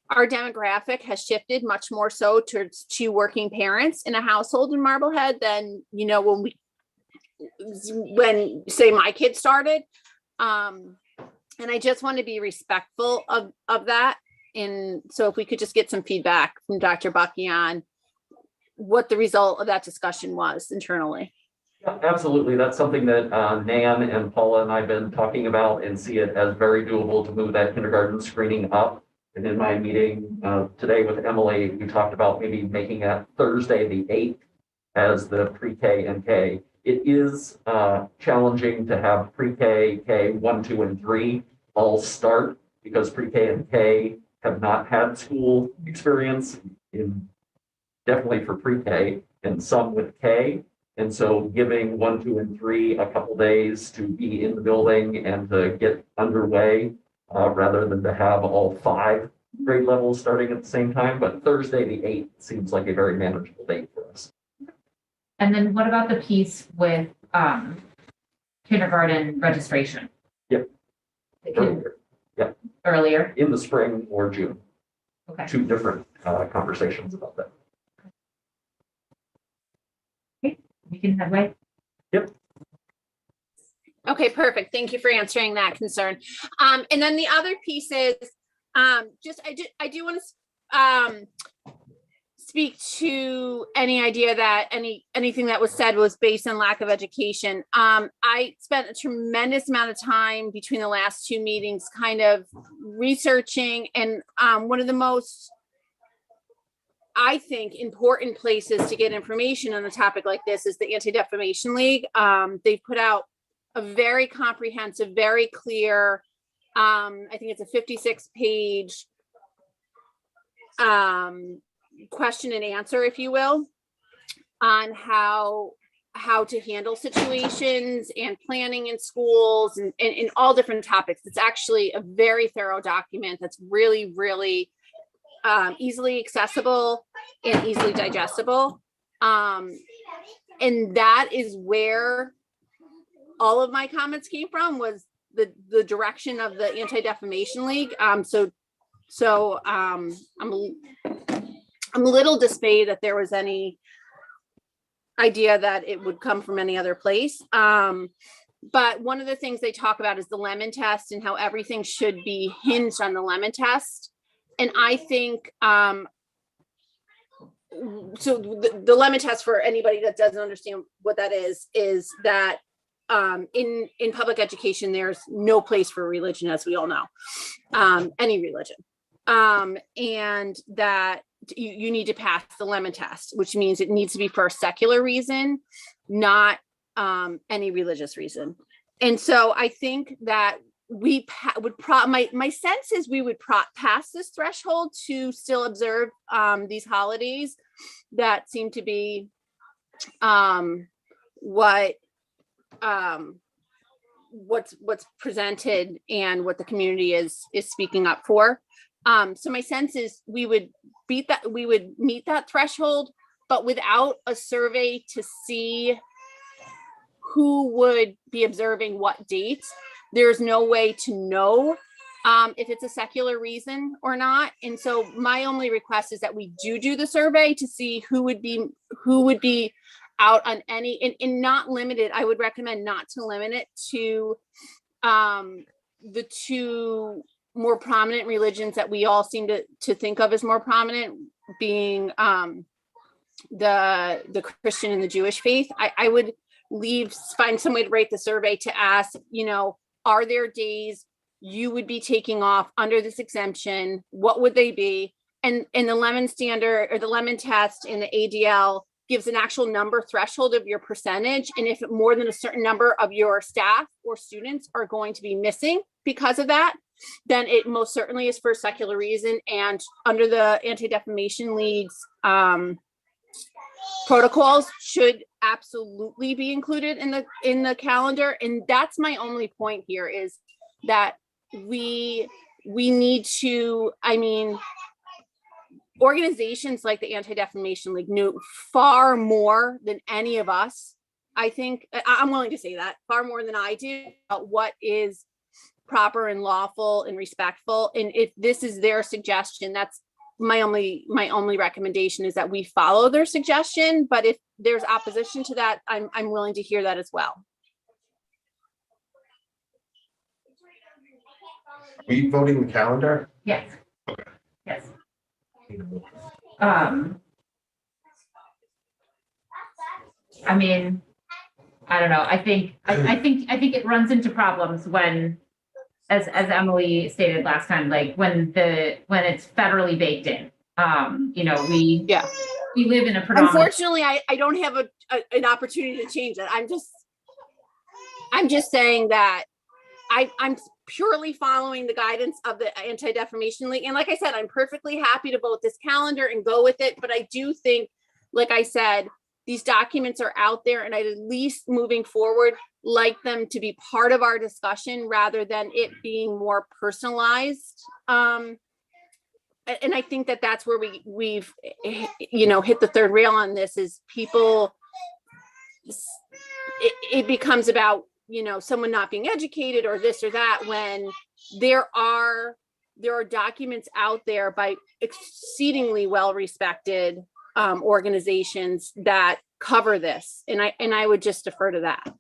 our demographic has shifted much more so to working parents in a household in Marblehead than, when say my kids started. And I just want to be respectful of that. And so if we could just get some feedback from Dr. Bucky on what the result of that discussion was internally. Yeah, absolutely. That's something that Nan and Paula and I have been talking about and see it as very doable to move that kindergarten screening up. And in my meeting today with Emily, we talked about maybe making that Thursday, the 8th, as the pre-K and K. It is challenging to have pre-K, K 1, 2, and 3 all start because pre-K and K have not had school experience definitely for pre-K and some with K. And so giving 1, 2, and 3 a couple days to be in the building and to get underway rather than to have all 5 grade levels starting at the same time. But Thursday, the 8th seems like a very manageable date for us. And then what about the piece with kindergarten registration? Yep. Earlier? In the spring or June. Okay. 2 different conversations about that. We can headway. Yep. Okay, perfect. Thank you for answering that concern. And then the other piece is I do want to speak to any idea that anything that was said was based on lack of education. I spent a tremendous amount of time between the last 2 meetings kind of researching, and one of the most, I think, important places to get information on a topic like this is the Anti-Defamation League. They've put out a very comprehensive, very clear, I think it's a 56-page question and answer, if you will, on how to handle situations and planning in schools and in all different topics. It's actually a very thorough document that's really, really easily accessible and easily digestible. And that is where all of my comments came from, was the direction of the Anti-Defamation League. So I'm a little dismayed that there was any idea that it would come from any other place. But one of the things they talk about is the Lemon Test and how everything should be hinged on the Lemon Test. And I think, so the Lemon Test, for anybody that doesn't understand what that is that in public education, there's no place for religion, as we all know, any religion. And that you need to pass the Lemon Test, which means it needs to be for a secular reason, not any religious reason. And so I think that we my sense is we would pass this threshold to still observe these holidays that seem to be what what's presented and what the community is speaking up for. So my sense is we would meet that threshold, but without a survey to see who would be observing what dates, there's no way to know if it's a secular reason or not. And so my only request is that we do the survey to see who would be out on any, and not limited. I would recommend not to limit it to the two more prominent religions that we all seem to think of as more prominent, being the Christian and the Jewish faith. I would find some way to rate the survey to ask, are there days you would be taking off under this exemption? What would they be? And the Lemon standard, or the Lemon test in the ADL, gives an actual number threshold of your percentage. And if more than a certain number of your staff or students are going to be missing because of that, then it most certainly is for a secular reason. And under the Anti-Defamation League's protocols, should absolutely be included in the calendar. And that's my only point here, is that we need to, organizations like the Anti-Defamation League knew far more than any of us. I think I'm willing to say that, far more than I do, about what is proper and lawful and respectful. And if this is their suggestion, that's my only recommendation, is that we follow their suggestion. But if there's opposition to that, I'm willing to hear that as well. Are we voting the calendar? Yes. Okay. Yes. I don't know. I think it runs into problems when, as Emily stated last time, like when it's federally baked in. We live in a predominant. Unfortunately, I don't have an opportunity to change it. I'm just saying that I'm purely following the guidance of the Anti-Defamation League. And like I said, I'm perfectly happy to vote this calendar and go with it. But I do think, like I said, these documents are out there, and I'd at least moving forward like them to be part of our discussion rather than it being more personalized. And I think that's where we've hit the third rail on this, is people, it becomes about someone not being educated or this or that, when there are documents out there by exceedingly well-respected organizations that cover this. And I would just defer to that.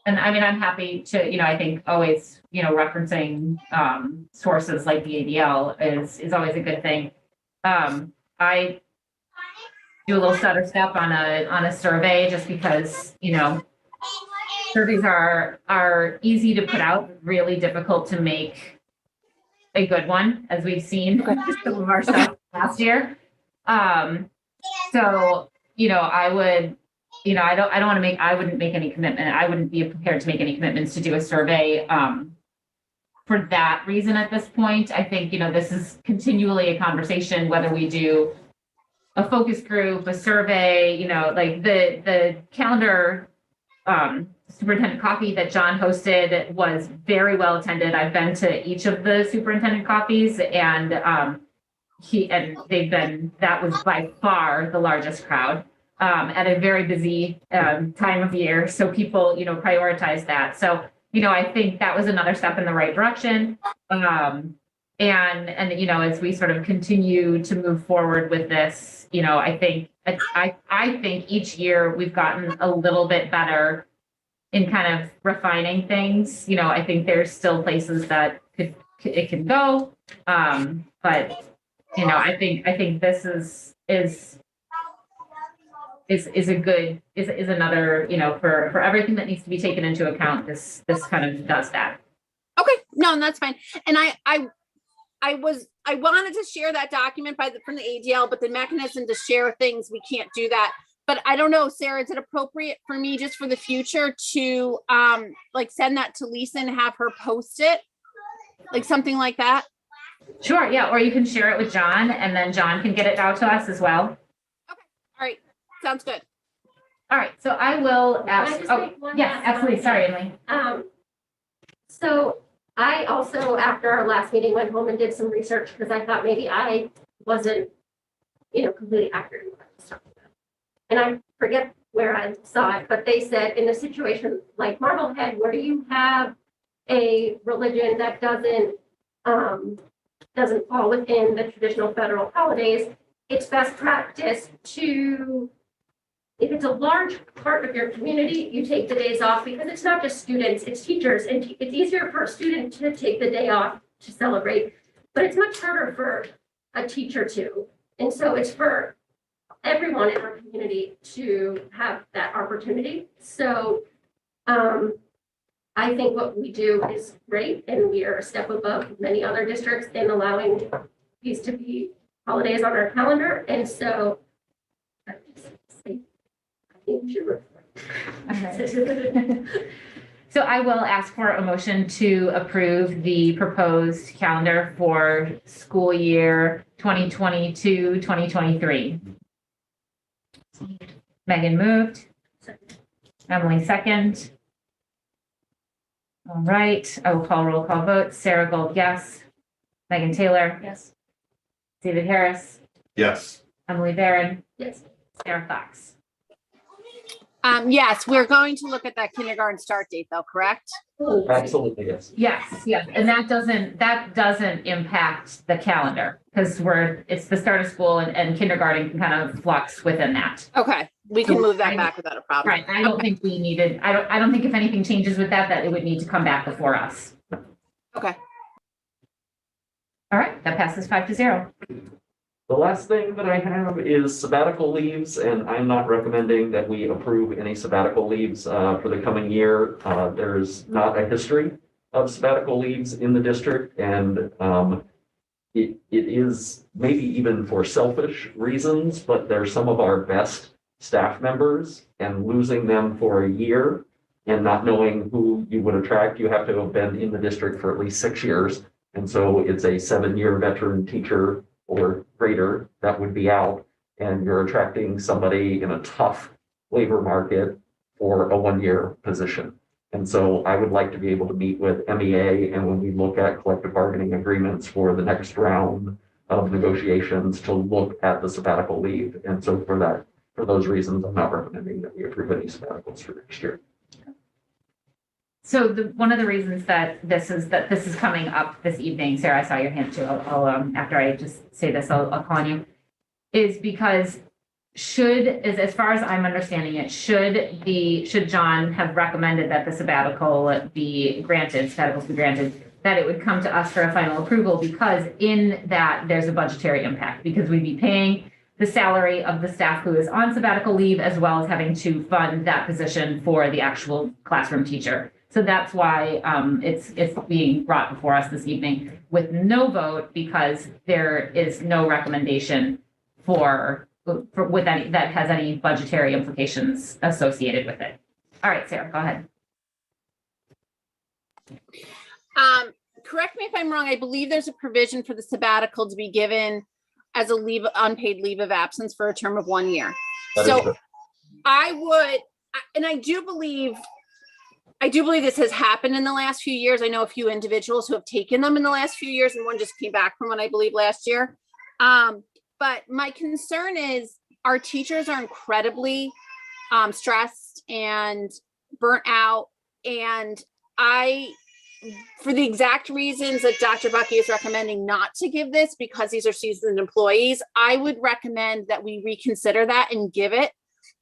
And I'm happy to, I think always, referencing sources like the ADL is always a good thing. I do a little stutter step on a survey just because, surveys are easy to put out, really difficult to make a good one, as we've seen some of our stuff last year. So, I would, I wouldn't make any commitment. I wouldn't be prepared to make any commitments to do a survey for that reason at this point. I think, this is continually a conversation, whether we do a focus group, a survey, like the calendar superintendent coffee that John hosted was very well attended. I've been to each of the superintendent coffees, and that was by far the largest crowd at a very busy time of year. So people, prioritize that. So, I think that was another step in the right direction. And as we sort of continue to move forward with this, I think each year we've gotten a little bit better in kind of refining things. I think there's still places that it can go. But I think this is another, for everything that needs to be taken into account, this kind of does that. Okay, no, that's fine. And I wanted to share that document from the ADL, but the mechanism to share things, we can't do that. But I don't know, Sarah, is it appropriate for me just for the future to send that to Lisa and have her post it? Like something like that? Sure, yeah. Or you can share it with John, and then John can get it out to us as well. Okay, all right. Sounds good. All right, so I will Can I ask, just oh, make one yes, last absolutely, sorry, Emily. So I also, after our last meeting, went home and did some research because I thought maybe I wasn't, completely accurate. in what I was talking about. And I forget where I saw it, but they said in a situation like Marblehead, where you have a religion that doesn't fall within the traditional federal holidays, it's best practice to, if it's a large part of your community, you take the days off because it's not just students, it's teachers. And it's easier for a student to take the day off to celebrate, but it's much harder for a teacher to. And so it's for everyone in our community to have that opportunity. So I think what we do is great, and we are a step above many other districts in allowing these to be holidays on our calendar. And so I think we should work. All right. So I will ask for a motion to approve the proposed calendar for school year 2022-2023. Megan moved. Emily second. All right, I will call roll call vote. Sarah Gold, yes. Megan Taylor, Yes. David Harris, Yes. Emily Barron, Yes. Sarah Fox. Yes, we're going to look at that kindergarten start date though, correct? Absolutely, yes. Yes, and that doesn't impact the calendar because it's the start of school and kindergarten can kind of flux within that. Okay, we can move that back without a problem. Right, I don't think we needed, I don't think if anything changes with that it would need to come back before us. Okay. All right, that passes 5-0. The last thing that I have is sabbatical leaves, and I'm not recommending that we approve any sabbatical leaves for the coming year. There's not a history of sabbatical leaves in the district, and it is maybe even for selfish reasons, but they're some of our best staff members, and losing them for a year and not knowing who you would attract, you have to have been in the district for at least 6 years. And so it's a 7-year veteran teacher or greater that would be out, and you're attracting somebody in a tough labor market for a 1-year position. And so I would like to be able to meet with MEA, and when we look at collective bargaining agreements for the next round of negotiations, to look at the sabbatical leave. And so for those reasons, I'm not recommending that we approve any sabbaticals for next year. So one of the reasons that this is coming up this evening, Sarah, I saw your hand too. I'll after I just say this, I'll call on you, is because as far as I'm understanding it, should John have recommended that the sabbaticals be granted, that it would come to us for a final approval, because in that there's a budgetary impact, because we'd be paying the salary of the staff who is on sabbatical leave, as well as having to fund that position for the actual classroom teacher. So that's why it's being brought before us this evening with no vote, because there is no recommendation with any that has any budgetary implications associated with it. All right, Sarah, go ahead. Correct me if I'm wrong. I believe there's a provision for the sabbatical to be given as a unpaid leave of absence for a term of 1 year. That is So correct. I would, and I do believe this has happened in the last few years. I know a few individuals who have taken them in the last few years, and one just came back from one, I believe, last year. But my concern is our teachers are incredibly stressed and burnt out. And for the exact reasons that Dr. Bucky is recommending not to give this, because these are seasoned employees, I would recommend that we reconsider that and give it.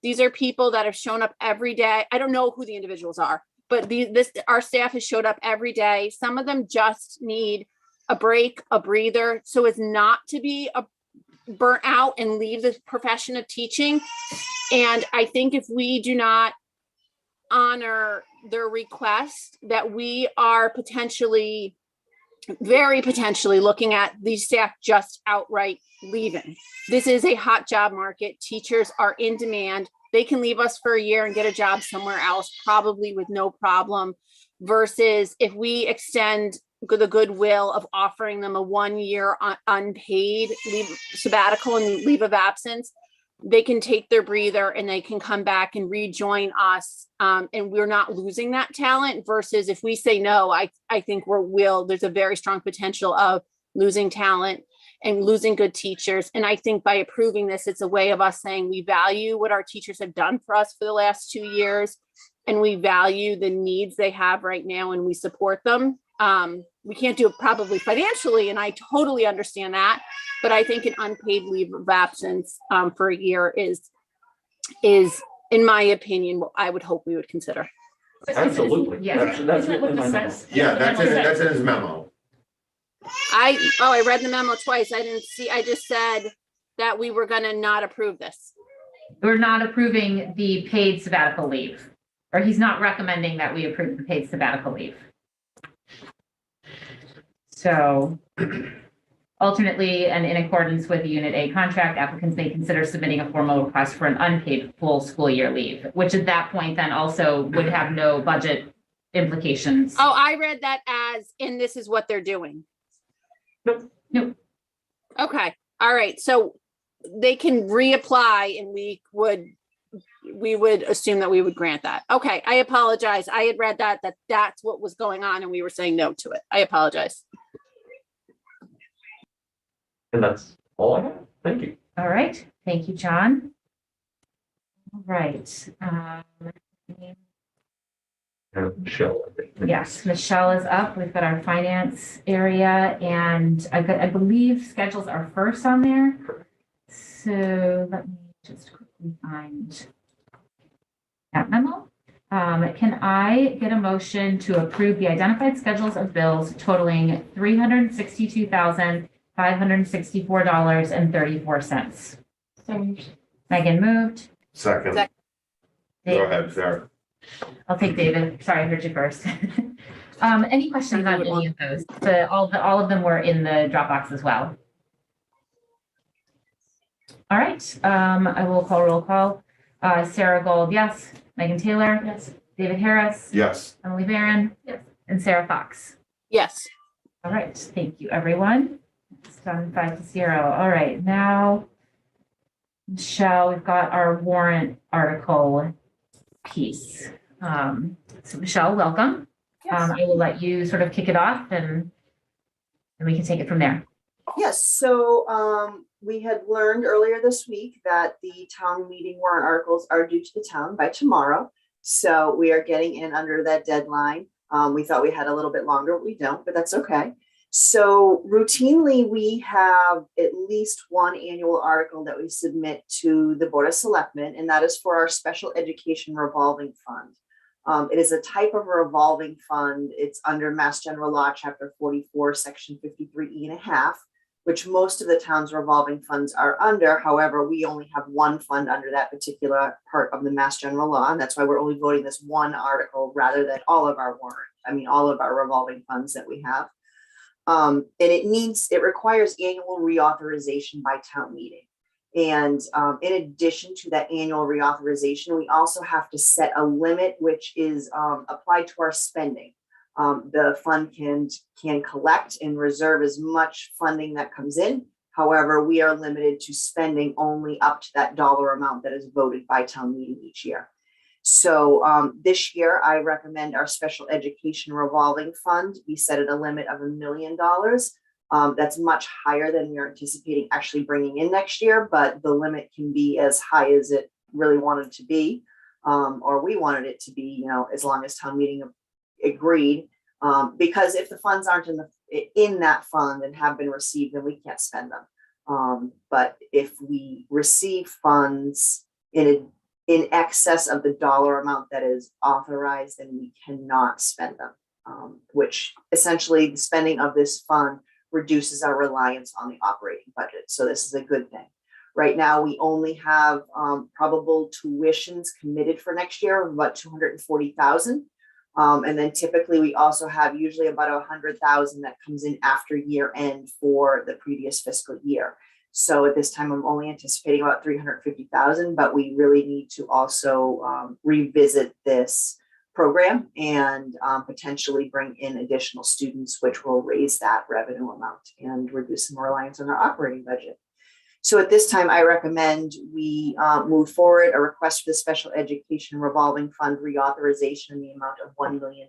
These are people that have shown up every day. I don't know who the individuals are, but our staff has showed up every day. Some of them just need a break, a breather, so as not to be burnt out and leave the profession of teaching. And I think if we do not honor their request, that we are very potentially looking at these staff just outright leaving. This is a hot job market. Teachers are in demand. They can leave us for a year and get a job somewhere else, probably with no problem, versus if we extend the goodwill of offering them a 1 year unpaid leave, sabbatical and leave of absence, they can take their breather and they can come back and rejoin us. And we're not losing that talent versus if we say no, I think there's a very strong potential of losing talent and losing good teachers. And I think by approving this, it's a way of us saying we value what our teachers have done for us for the last 2 years. And we value the needs they have right now and we support them. We can't do it probably financially, and I totally understand that. But I think an unpaid leave of absence for a year is, in my opinion, what I would hope we would consider. Absolutely. Yeah. That's Isn't that what in my this memo. says? Yeah, That's that's in his memo. I read the memo twice. I just said that we were gonna not approve this. We're not approving the paid sabbatical leave, or he's not recommending that we approve the paid sabbatical leave. So alternately, and in accordance with the Unit A contract, applicants may consider submitting a formal request for an unpaid full school year leave, which at that point then also would have no budget implications. Oh, I read that as, and this is what they're doing. Nope. Okay, all right, so they can reapply and we would assume that we would grant that. Okay, I apologize. I had read that's what was going on and we were saying no to it. I apologize. And that's all I have. Thank you. All right. Thank you, John. All right. Michelle, I think. Yes, Michelle is up. We've got our finance area and I believe schedules are first on there. So let me just quickly find that memo. Can I get a motion to approve the identified schedules of bills totaling $362,564.34? So Megan moved. Second. Second. Go ahead, Sarah. I'll take David. Sorry, I heard you first. Any questions on any of those? All of them were in the Dropbox as well. All right, I will call roll call. Sarah Gold, yes. Megan Taylor? yes. David Harris? Yes. Emily Barron? Yes. And Sarah Fox? Yes. All right, thank you, everyone. It's done 5-0. All right, now, Michelle, we've got our warrant article piece. So Michelle, welcome. I will let you sort of kick it off and we can take it from there. Yes, so we had learned earlier this week that the town meeting warrant articles are due to the town by tomorrow. So we are getting in under that deadline. We thought we had a little bit longer, but we don't, but that's okay. So routinely, we have at least one annual article that we submit to the Board of Selectmen, and that is for our special education revolving fund. It is a type of revolving fund. It's under Mass General Law, Chapter 44, Section 53E.5, which most of the town's revolving funds are under. However, we only have one fund under that particular part of the Mass General Law, and that's why we're only voting this one article rather than all of our all of our revolving funds that we have. And it requires annual reauthorization by town meeting. And in addition to that annual reauthorization, we also have to set a limit, which is applied to our spending. The fund can collect and reserve as much funding that comes in. However, we are limited to spending only up to that dollar amount that is voted by town meeting each year. So this year, I recommend our special education revolving fund be set at a limit of $1 million. That's much higher than we're anticipating actually bringing in next year, but the limit can be as high as it really wanted to be, or we wanted it to be, as long as town meeting agreed. Because if the funds aren't in that fund and have been received, then we can't spend them. But if we receive funds in excess of the dollar amount that is authorized, then we cannot spend them, which essentially the spending of this fund reduces our reliance on the operating budget. So this is a good thing. Right now, we only have probable tuitions committed for next year of about $240,000. And then typically we also have usually about $100,000 that comes in after year end for the previous fiscal year. So at this time, I'm only anticipating about $350,000, but we really need to also revisit this program and potentially bring in additional students, which will raise that revenue amount and reduce some reliance on our operating budget. So at this time, I recommend we move forward a request for the special education revolving fund reauthorization in the amount of $1 million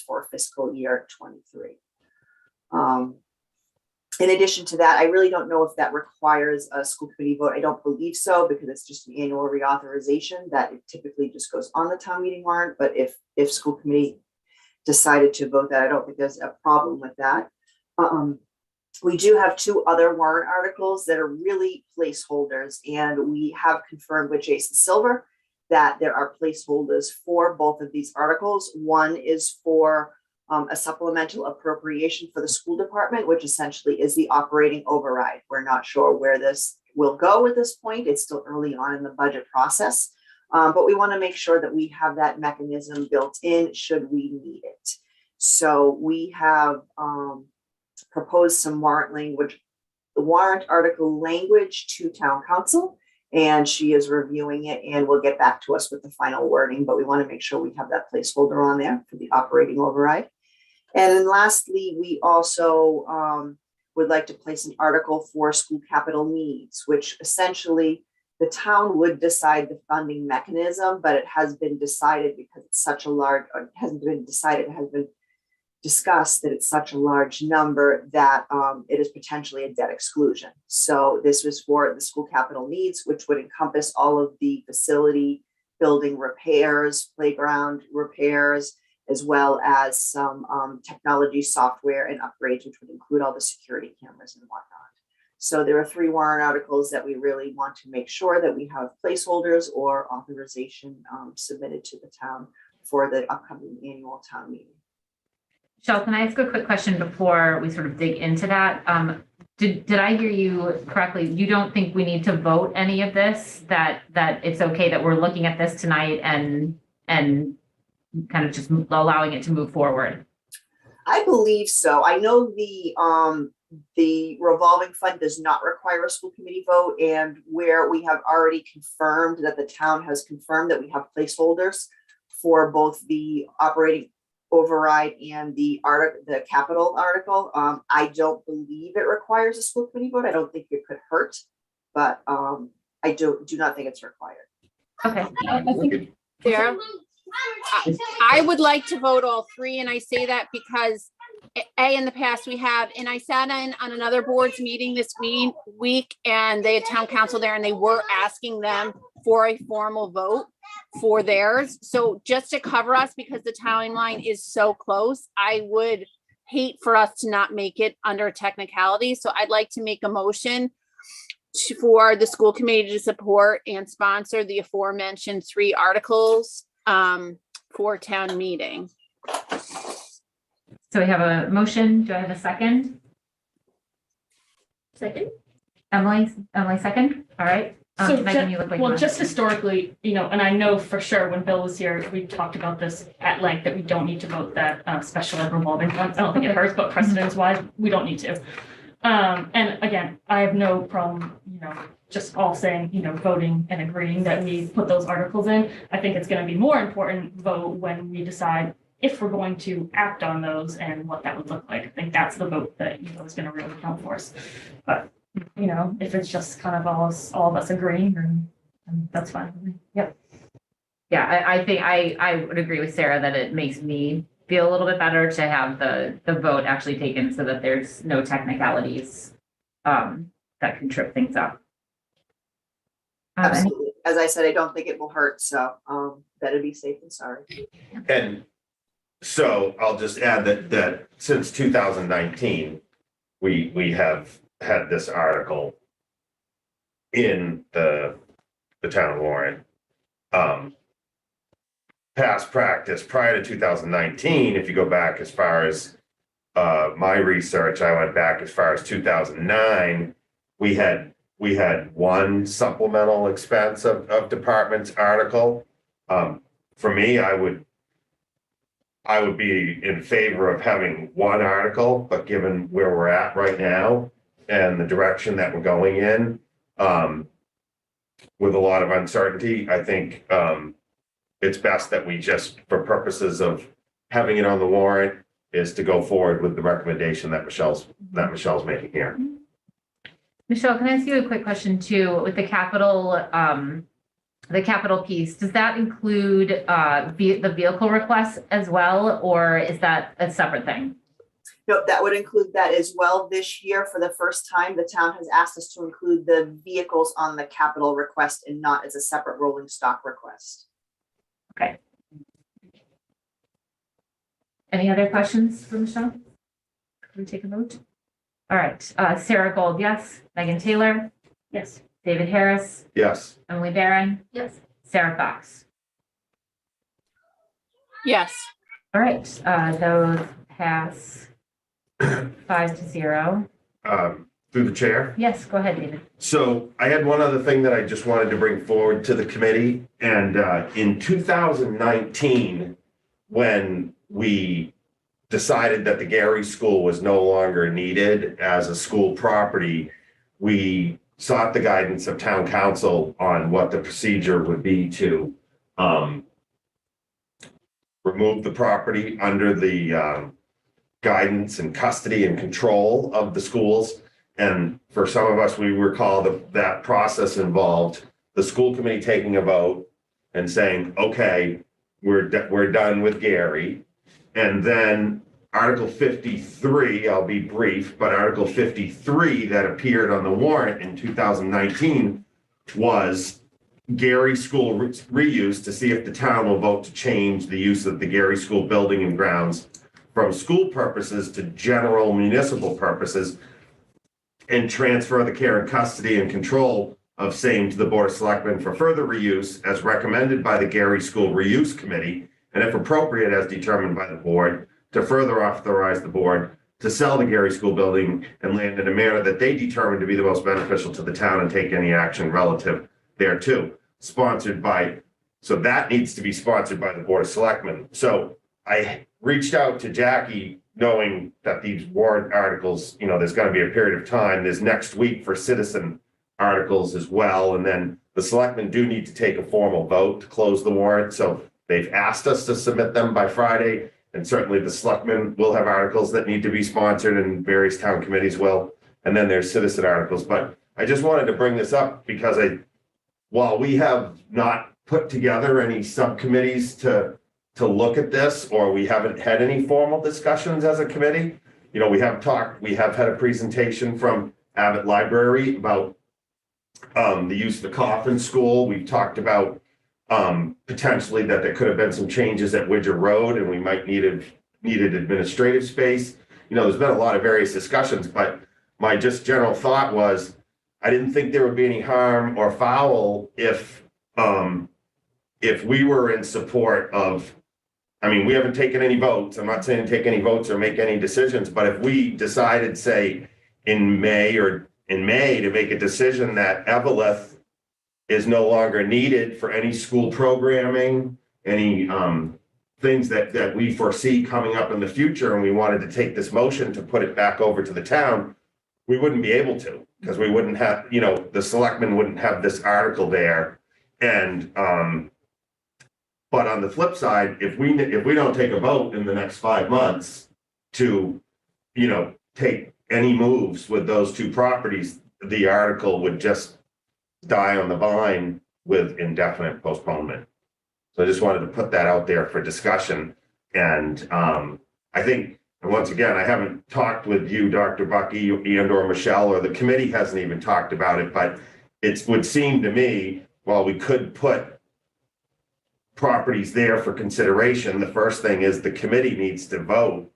for fiscal year 23. In addition to that, I really don't know if that requires a school committee vote. I don't believe so, because it's just an annual reauthorization that it typically just goes on the town meeting warrant. But if school committee decided to vote that, I don't think there's a problem with that. We do have 2 other warrant articles that are really placeholders, and we have confirmed with Jason Silver that there are placeholders for both of these articles. One is for a supplemental appropriation for the school department, which essentially is the operating override. We're not sure where this will go at this point. It's still early on in the budget process, but we want to make sure that we have that mechanism built in should we need it. So we have proposed some warrant language, the warrant article language to town council, and she is reviewing it and will get back to us with the final wording, but we want to make sure we have that placeholder on there for the operating override. And then lastly, we also would like to place an article for school capital needs, which essentially the town would decide the funding mechanism, but it has been decided because it's such a large, it hasn't been decided, it has been discussed that it's such a large number that it is potentially a debt exclusion. So this was for the school capital needs, which would encompass all of the facility building repairs, playground repairs, as well as some technology software and upgrades, which would include all the security cameras and whatnot. So there are 3 warrant articles that we really want to make sure that we have placeholders or authorization submitted to the town for the upcoming annual town meeting. Michelle, can I ask a quick question before we sort of dig into that? Did I hear you correctly? You don't think we need to vote any of this, that it's okay that we're looking at this tonight and kind of just allowing it to move forward? I believe so. I know the revolving fund does not require a school committee vote, and where we have already confirmed that the town has confirmed that we have placeholders for both the operating override and the capital article. I don't believe it requires a school committee vote. I don't think it could hurt, but I do not think it's required. Okay. I think Sarah, I would like to vote all 3, and I say that because in the past we have, and I sat in on another board's meeting this week, and they had town council there, and they were asking them for a formal vote for theirs. So just to cover us, because the timeline is so close, I would hate for us to not make it under technicality. So I'd like to make a motion for the school committee to support and sponsor the aforementioned 3 articles for town meeting. So we have a motion. Do I have a second? Second. Emily, second. All right. So Megan, you look like you want- just historically, and I know for sure when Bill was here, we talked about this at length, that we don't need to vote that special ed revolving fund. I don't think it hurts, but precedence wise, we don't need to. And again, I have no problem, just all saying, voting and agreeing that we put those articles in. I think it's going to be more important vote when we decide if we're going to act on those and what that would look like. I think that's the vote that, is going to really count for us. But if it's just kind of all of us agreeing, then that's fine with me. Yep. Yeah, I think I would agree with Sarah that it makes me feel a little bit better to have the vote actually taken so that there's no technicalities that can trip things up. Absolutely. As I said, I don't think it will hurt. So better be safe than sorry. And so I'll just add that since 2019, we have had this article in the town warrant. Past practice prior to 2019, if you go back as far as my research, I went back as far as 2009, we had one supplemental expense of department's article. For me, I would be in favor of having one article, but given where we're at right now and the direction that we're going in, with a lot of uncertainty, I think it's best that we just, for purposes of having it on the warrant, is to go forward with the recommendation that Michelle's making here. Michelle, can I ask you a quick question too? With the capital piece, does that include the vehicle requests as well, or is that a separate thing? No, that would include that as well. This year, for the first time, the town has asked us to include the vehicles on the capital request and not as a separate rolling stock request. Okay. Any other questions for Michelle? Can we take a vote? All right, Sarah Gold, yes. Megan Taylor, Yes. David Harris, Yes. Emily Barron, Yes. Sarah Fox. Yes. All right, those pass 5-0. Through the chair. Yes, go ahead, David. So I had one other thing that I just wanted to bring forward to the committee. And in 2019, when we decided that the Gary School was no longer needed as a school property, we sought the guidance of town council on what the procedure would be to remove the property under the guidance and custody and control of the schools. And for some of us, we recall that process involved the school committee taking a vote and saying, okay, we're done with Gary. And then Article 53, I'll be brief, but Article 53 that appeared on the warrant in 2019 was Gary School reuse to see if the town will vote to change the use of the Gary School building and grounds from school purposes to general municipal purposes and transfer the care and custody and control of same to the Board of Selectmen for further reuse as recommended by the Gary School Reuse Committee, and if appropriate, as determined by the board, to further authorize the board to sell the Gary School building and land in a manner that they determine to be the most beneficial to the town and take any action relative thereto. Sponsored by, so that needs to be sponsored by the Board of Selectmen. So I reached out to Jackie knowing that these warrant articles, there's going to be a period of time. There's next week for citizen articles as well. And then the selectmen do need to take a formal vote to close the warrant. So they've asked us to submit them by Friday. And certainly the selectmen will have articles that need to be sponsored and various town committees will. And then there's citizen articles. But I just wanted to bring this up because while we have not put together any subcommittees to look at this, or we haven't had any formal discussions as a committee. We have had a presentation from Abbott Library about the use of the Coffin School. We've talked about potentially that there could have been some changes at Widger Road and we might needed administrative space. There's been a lot of various discussions, but my just general thought was I didn't think there would be any harm or foul if we were in support of, we haven't taken any votes. I'm not saying take any votes or make any decisions, but if we decided, say, in May to make a decision that Evelyn is no longer needed for any school programming, any things that we foresee coming up in the future, and we wanted to take this motion to put it back over to the town, we wouldn't be able to, because we wouldn't have, the selectmen wouldn't have this article there. And but on the flip side, if we don't take a vote in the next 5 months to, take any moves with those two properties, the article would just die on the vine with indefinite postponement. So I just wanted to put that out there for discussion. And I think, and once again, I haven't talked with you, Dr. Bucky, and or Michelle, or the committee hasn't even talked about it, but it would seem to me, while we could put properties there for consideration, the first thing is the committee needs to vote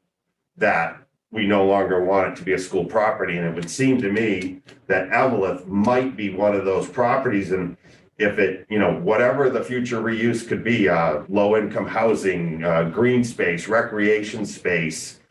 that we no longer want it to be a school property. And it would seem to me that Evelyn might be one of those properties. And if it, whatever the future reuse could be, low income housing, green space, recreation space,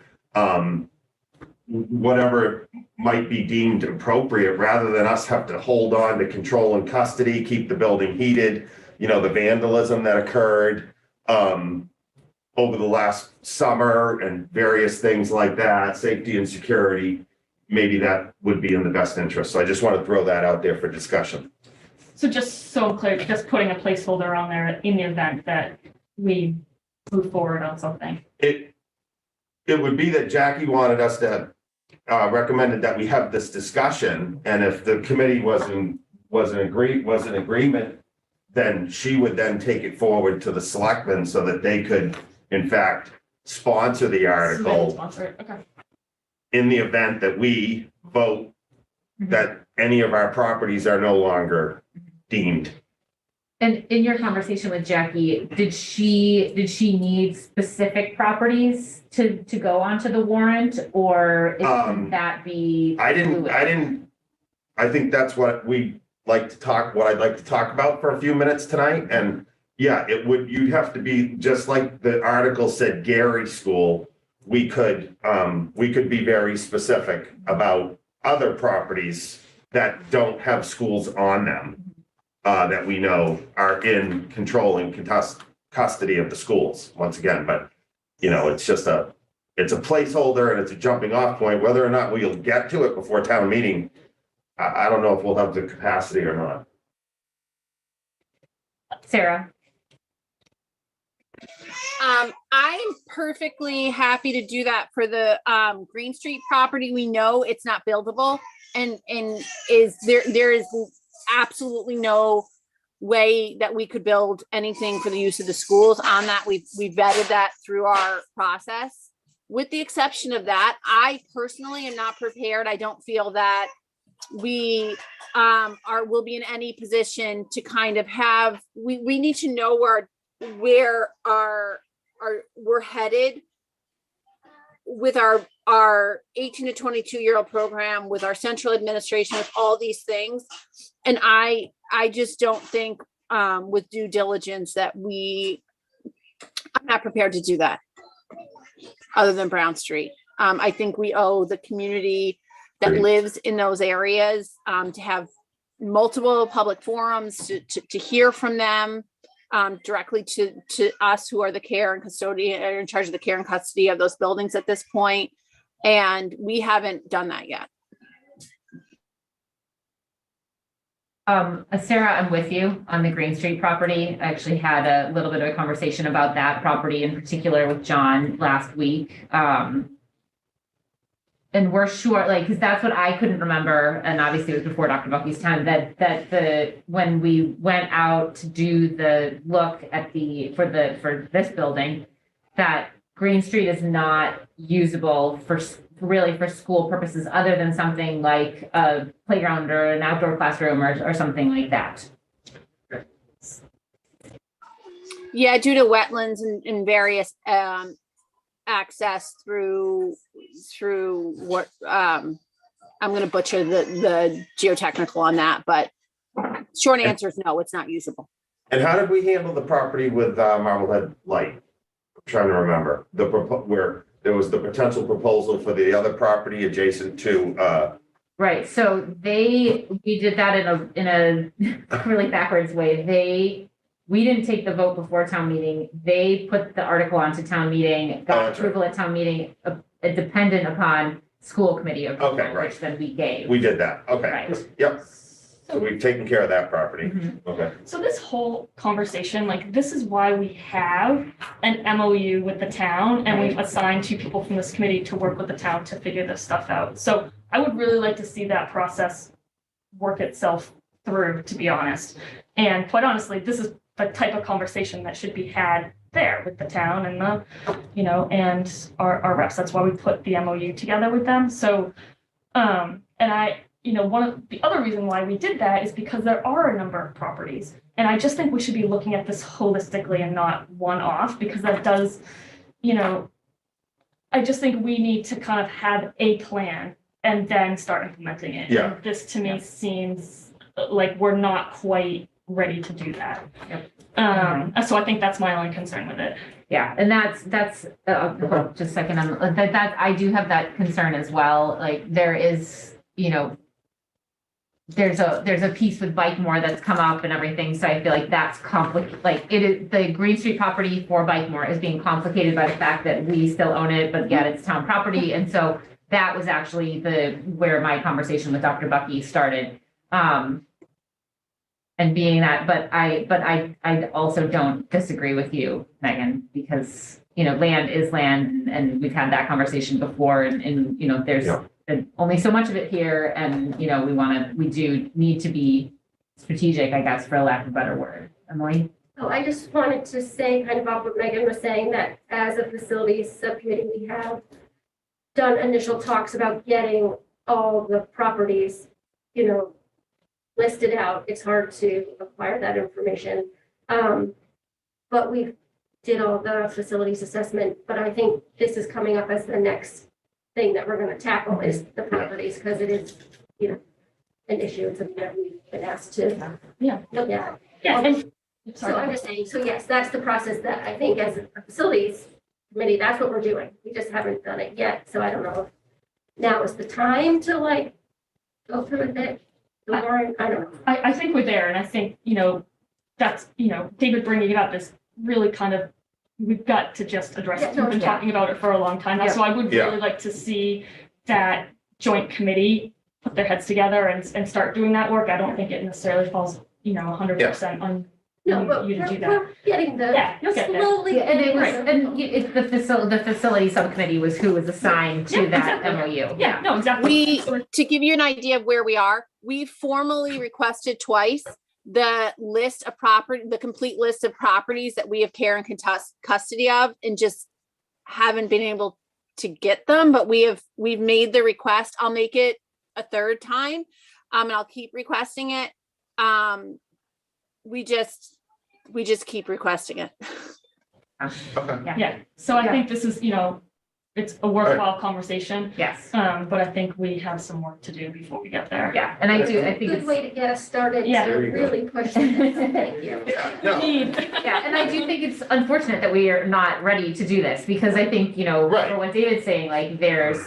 whatever might be deemed appropriate, rather than us have to hold on to control and custody, keep the building heated, the vandalism that occurred over the last summer and various things like that, safety and security, maybe that would be in the best interest. So I just want to throw that out there for discussion. So just so clear, just putting a placeholder on there in the event that we move forward on something. It would be that Jackie wanted us to recommended that we have this discussion, and if the committee was in agreement, then she would then take it forward to the selectmen so that they could, in fact, sponsor the article Sponsor it, okay. in the event that we vote that any of our properties are no longer deemed. And in your conversation with Jackie, did she need specific properties to go onto the warrant, or can that be? I think that's what I'd like to talk about for a few minutes tonight. And yeah, you'd have to be, just like the article said, Gary School, we could be very specific about other properties that don't have schools on them, that we know are in control and custody of the schools once again. But, it's just it's a placeholder and it's a jumping off point. Whether or not we'll get to it before town meeting, I don't know if we'll have the capacity or not. Sarah? I'm perfectly happy to do that for the Green Street property. We know it's not buildable, and there is absolutely no way that we could build anything for the use of the schools on that. We vetted that through our process. With the exception of that, I personally am not prepared. I don't feel that we will be in any position to kind of have, we need to know where we're headed with our 18 to 22-year-old program, with our central administration, with all these things. And I just don't think with due diligence that I'm not prepared to do that other than Brown Street. I think we owe the community that lives in those areas to have multiple public forums, to hear from them directly to us who are the care and custodian, are in charge of the care and custody of those buildings at this point. And we haven't done that yet. Sarah, I'm with you on the Green Street property. I actually had a little bit of a conversation about that property in particular with John last week. And we're sure, because that's what I couldn't remember, and obviously it was before Dr. Bucky's time, when we went out to do the look at for this building, that Green Street is not usable for school purposes other than something like a playground or an outdoor classroom or something like that. Yeah, due to wetlands and various access through what I'm going to butcher the geotechnical on that, but short answer is no, it's not usable. And how did we handle the property with Marblehead Light? I'm trying to remember where there was the potential proposal for the other property adjacent to. Right. So we did that in a really backwards way. We didn't take the vote before town meeting. They put the article onto town meeting, got approval at town meeting, dependent upon school committee approval, Okay, right. which then we gave. We did that. Okay. Right. Yep. So we've taken care of that property. Mhm. Okay. So this whole conversation, this is why we have an MOU with the town, and we've assigned 2 people from this committee to work with the town to figure this stuff out. So I would really like to see that process work itself through, to be honest. And quite honestly, this is the type of conversation that should be had there with the town and and our reps. That's why we put the MOU together with them. So, one of the other reason why we did that is because there are a number of properties. And I just think we should be looking at this holistically and not one off, because that does, I just think we need to kind of have a plan and then start implementing it. Yeah. And this to me seems like we're not quite ready to do that. Yep. So I think that's my only concern with it. Yeah, and that's just a second. That I do have that concern as well. There is, there's a piece with Bikemore that's come up and everything. So I feel like that's complicated. It is, the Green Street property for Bikemore is being complicated by the fact that we still own it, but yet it's town property. And so that was actually where my conversation with Dr. Bucky started. And being that, but I also don't disagree with you, Megan, because, land is land, and we've had that conversation before, and there's only so much of it here, and, you know, we do need to be strategic, I guess, for lack of a better word. Emily? Oh, I just wanted to say, kind of off what Megan was saying, that as a facilities subcommittee, we have done initial talks about getting all the properties, you know, listed out. It's hard to acquire that information. But we did all the facilities assessment, but I think this is coming up as the next thing that we're gonna tackle is the properties, because it is, you know, an issue. It's something that we've been asked to Yeah. look at. Yeah, and, So I'm just saying, so yes, that's the process that I think as a facilities committee, that's what we're doing. We just haven't done it yet. So I don't know if now is the time to like go through with it. The warrant, I don't know. I think we're there, and I think, you know, that's, you know, David bringing it up is really kind of, we've got to just address it. Yeah, We've been yeah. talking about it for a long time. So I would Yeah. really like to see that joint committee put their heads together and start doing that work. I don't think it necessarily falls, you know, 100% on No, but you to do that. we're getting the, Yeah, you'll get there. slowly. Yeah, and it was, getting and it's the facility subcommittee was who was assigned to Yeah, that exactly. MOU. Yeah, no, exactly. To give you an idea of where we are, we formally requested twice the list of property, the complete list of properties that we have care and custody of, and just haven't been able to get them, but we've made the request. I'll make it a third time, and I'll keep requesting it. We just keep requesting it. Okay. Yeah, so I Yeah. think this is, you know, it's a worthwhile conversation, Yes. but I think we have some work to do before we get there. Yeah, and I think Good it's, way to get us started Yeah. to There you go. really push it. Thank you. Yeah, no, yeah, and I do think it's unfortunate that we are not ready to do this, because I think, you know, Right. for what David's saying, like, there's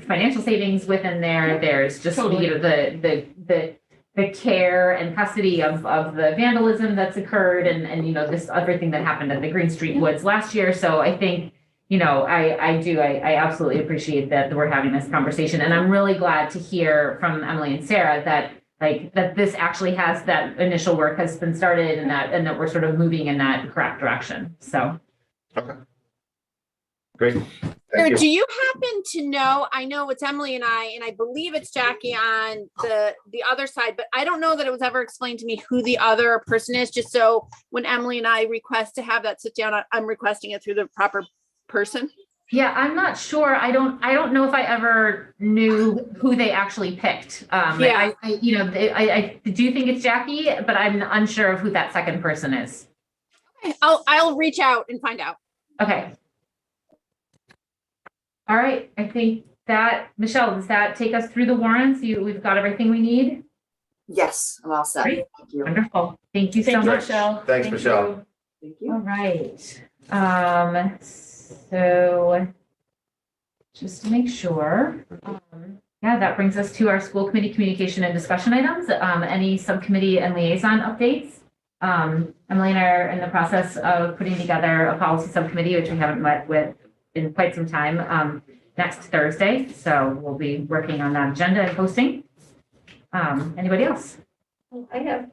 financial savings within there, there's just, Totally. you know, the care and custody of the vandalism that's occurred and, you know, this, everything that happened at the Green Street Woods last year. So I think, you know, I absolutely appreciate that we're having this conversation. And I'm really glad to hear from Emily and Sarah that, like, that this actually has, that initial work has been started and that we're sort of moving in that correct direction. So. great. Sarah, Thank you. do you happen to know, I know it's Emily and I believe it's Jackie on the other side, but I don't know that it was ever explained to me who the other person is, just so when Emily and I request to have that sit down, I'm requesting it through the proper person. Yeah, I'm not sure. I don't know if I ever knew who they actually picked. Yeah. You know, I do think it's Jackie, but I'm unsure of who that second person is. I'll reach out and find out. Okay. All right, I think that, Michelle, does that take us through the warrants? We've got everything we need? Yes, I'm all set. Great. Thank you. Wonderful. Thank you so Thank you, much. Michelle. Thanks, Thank Michelle. you. Thank All you. right. So just to make sure, yeah, that brings us to our school committee communication and discussion items. Any subcommittee and liaison updates? Emily and I are in the process of putting together a policy subcommittee, which we haven't met with in quite some time, next Thursday. So we'll be working on that agenda and posting. Anybody else? I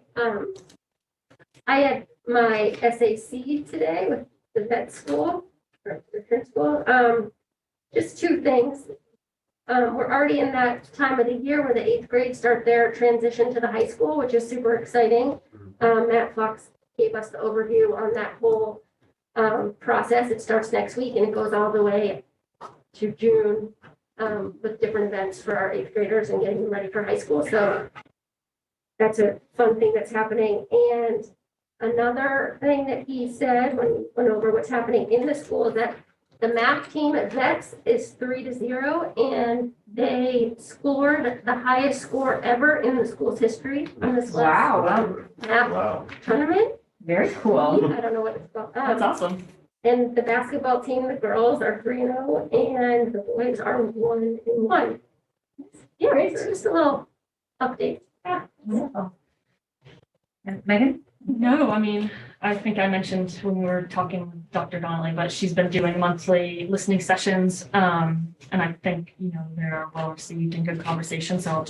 had my SAC today with the vet school, or the vet school. Just two things. We're already in that time of the year where the 8th grade start their transition to the high school, which is super exciting. Matt Fox gave us the overview on that whole process. It starts next week and it goes all the way to June with different events for our 8th graders and getting them ready for high school. So that's a fun thing that's happening. And another thing that he said when he went over what's happening in the school is that the math team at Vets is 3-0, and they scored the highest score ever in the school's history on this Wow, math Wow. tournament. very cool. I don't know what it's called. That's awesome. And the basketball team, the girls are 3-0, and the boys are 1-1. Yeah, it's just a little update. Yeah. Wonderful. And Megan? No, I mean, I think I mentioned when we were talking with Dr. Donnelly, but she's been doing monthly listening sessions. And I think, you know, they're well received and good conversation. So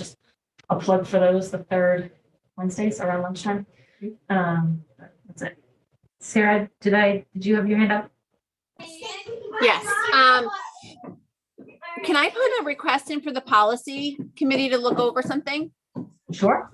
I'll plug for those the third Wednesdays around lunchtime. That's it. Sarah, did you have your hand up? Yes. can I put a request in for the policy committee to look over something? Sure.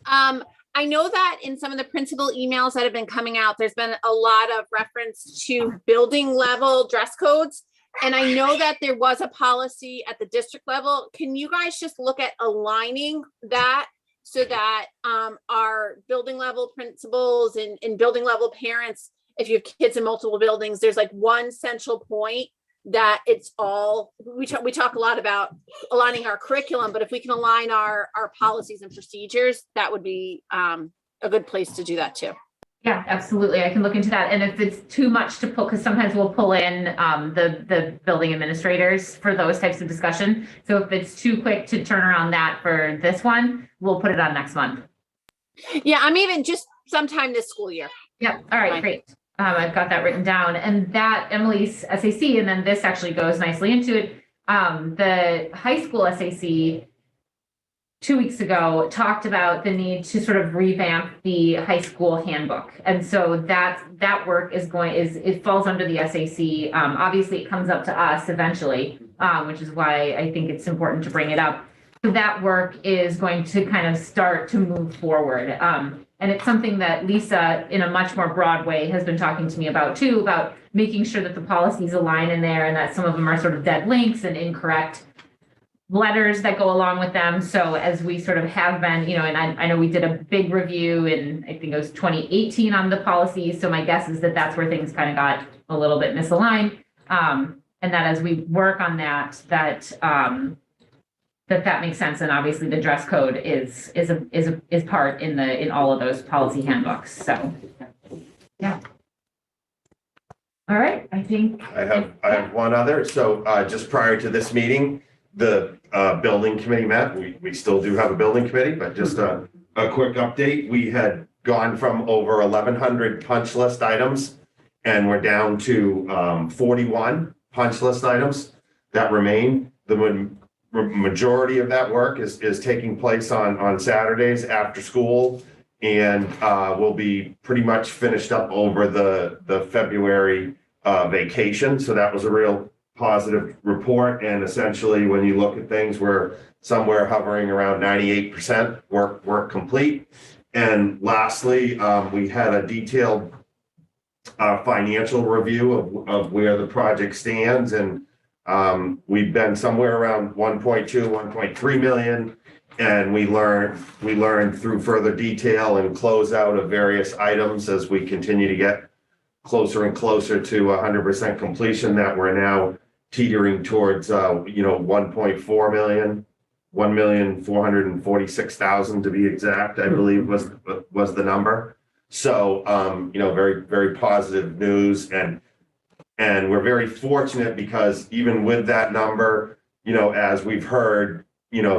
I know that in some of the principal emails that have been coming out, there's been a lot of reference to building level dress codes. And I know that there was a policy at the district level. Can you guys just look at aligning that so that our building level principals and building level parents, if you have kids in multiple buildings, there's like one central point that it's all, we talk a lot about aligning our curriculum, but if we can align our policies and procedures, that would be a good place to do that too. Yeah, absolutely. I can look into that. And if it's too much to pull, because sometimes we'll pull in the building administrators for those types of discussion. So if it's too quick to turn around that for this one, we'll put it on next month. Yeah, I'm even just sometime this school year. Yep. All right, Fine. great. I've got that written down, and that Emily's SAC, and then this actually goes nicely into it. The high school SAC 2 weeks ago talked about the need to sort of revamp the high school handbook. And so that work it falls under the SAC. Obviously it comes up to us eventually, which is why I think it's important to bring it up. So that work is going to kind of start to move forward. And it's something that Lisa, in a much more broad way, has been talking to me about too, about making sure that the policies align in there and that some of them are sort of dead links and incorrect letters that go along with them. So as we sort of have been, and I know we did a big review in, I think it was 2018 on the policies. So my guess is that that's where things kind of got a little bit misaligned. And that as we work on that makes sense. And obviously the dress code is part in all of those policy handbooks. So, yeah. All right, I think. I have one other. So just prior to this meeting, the building committee met. We still do have a building committee, but just a quick update. We had gone from over 1,100 punch list items, and we're down to 41 punch list items that remain. The majority of that work is taking place on Saturdays after school, and will be pretty much finished up over the February vacation. So that was a real positive report. And essentially, when you look at things, we're somewhere hovering around 98% work complete. And lastly, we had a detailed financial review of where the project stands, and we've been somewhere around 1.2, 1.3 million. And we learned through further detail and closeout of various items as we continue to get closer and closer to 100% completion, that we're now teetering towards 1.4 million, 1,446,000 to be exact, I believe was the number. So very, very positive news, and we're very fortunate because even with that number, as we've heard,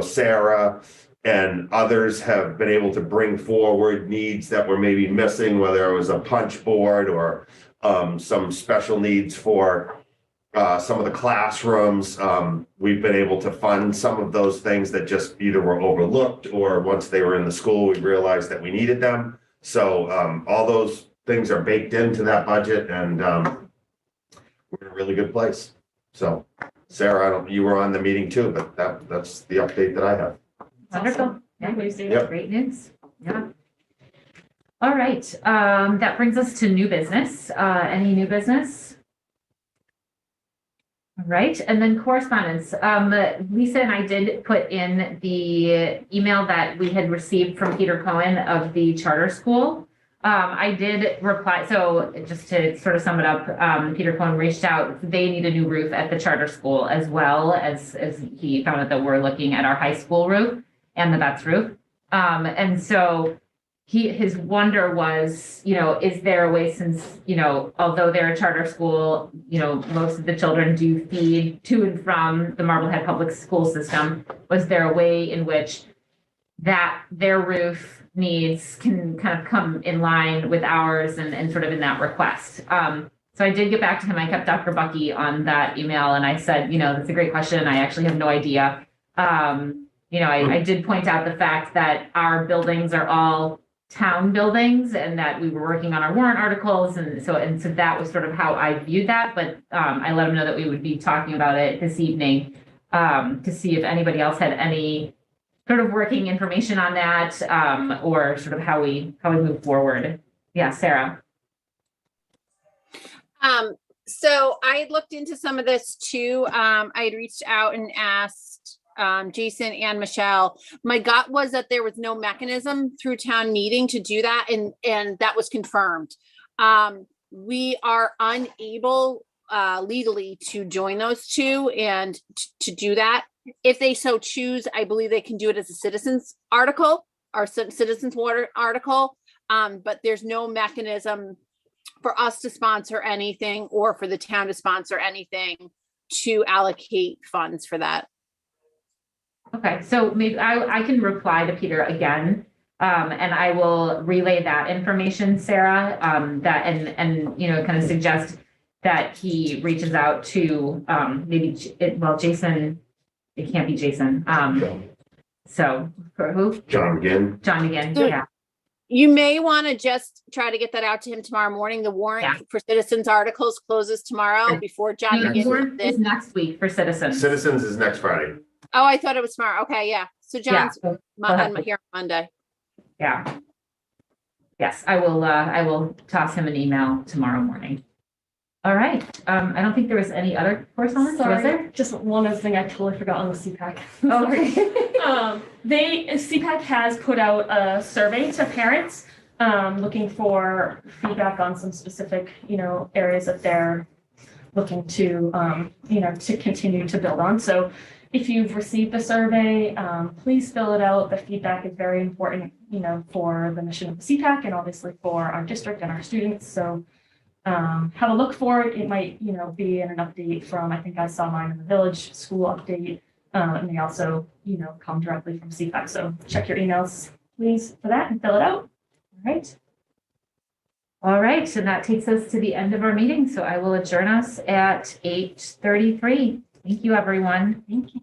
Sarah and others have been able to bring forward needs that were maybe missing, whether it was a punch board or some special needs for some of the classrooms. We've been able to fund some of those things that just either were overlooked, or once they were in the school, we realized that we needed them. So all those things are baked into that budget, and we're in a really good place. So Sarah, you were on the meeting too, but that's the update that I have. Wonderful. Yeah, Yep. great news. Yeah. All right. That brings us to new business. Any new business? All right. And then correspondence. Lisa and I did put in the email that we had received from Peter Cohen of the charter school. I did reply. So just to sort of sum it up, Peter Cohen reached out. They need a new roof at the charter school, as well as he found out that we're looking at our high school roof and the Betts roof. And so his wonder was, is there a way, since, although they're a charter school, most of the children do feed to and from the Marblehead public school system. Was there a way in which that their roof needs can kind of come in line with ours and sort of in that request? So I did get back to him. I kept Dr. Bucky on that email, and I said, that's a great question. I actually have no idea. I did point out the fact that our buildings are all town buildings, and that we were working on our warrant articles. And so that was sort of how I viewed that. But I let him know that we would be talking about it this evening. to see if anybody else had any sort of working information on that, or sort of how we move forward. Yeah, Sarah. So I had looked into some of this too. I had reached out and asked Jason and Michelle. My gut was that there was no mechanism through town meeting to do that, and that was confirmed. We are unable legally to join those two and to do that. If they so choose, I believe they can do it as a citizens article or citizens water article. But there's no mechanism for us to sponsor anything or for the town to sponsor anything to allocate funds for that. Okay, so maybe I can reply to Peter again, and I will relay that information, Sarah, that and you know, kind of suggest that he reaches out to maybe Jason. It can't be Jason. So for who? John McGinn. John again. So- Yeah. You may want to just try to get that out to him tomorrow morning. The warrant Yeah. for citizens articles closes tomorrow before John The begins. warrant is next week for citizens. Citizens is next Friday. Oh, I thought it was tomorrow. Okay, yeah. So Yeah. John's so we'll have to- here on Monday. Yeah. Yes, I will toss him an email tomorrow morning. All right. I don't think there was any other correspondence, was Sorry, there? just one other thing I totally forgot on the CPAC. Oh, Sorry. okay. CPAC has put out a survey to parents, looking for feedback on some specific, areas that they're looking to, to continue to build on. So if you've received the survey, please fill it out. The feedback is very important, for the mission of the CPAC and obviously for our district and our students. So have a look for it. It might, be in an update from, I think I saw mine in the village school update. And they also, come directly from CPAC. So check your emails, please, for that and fill it out. All right. All right, and that takes us to the end of our meeting. So I will adjourn us at 8:33. Thank you, everyone. Thank you.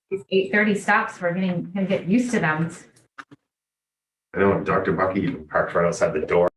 These 8:30 stops, we're gonna get used to them. I know Dr. Bucky even parked right outside the door.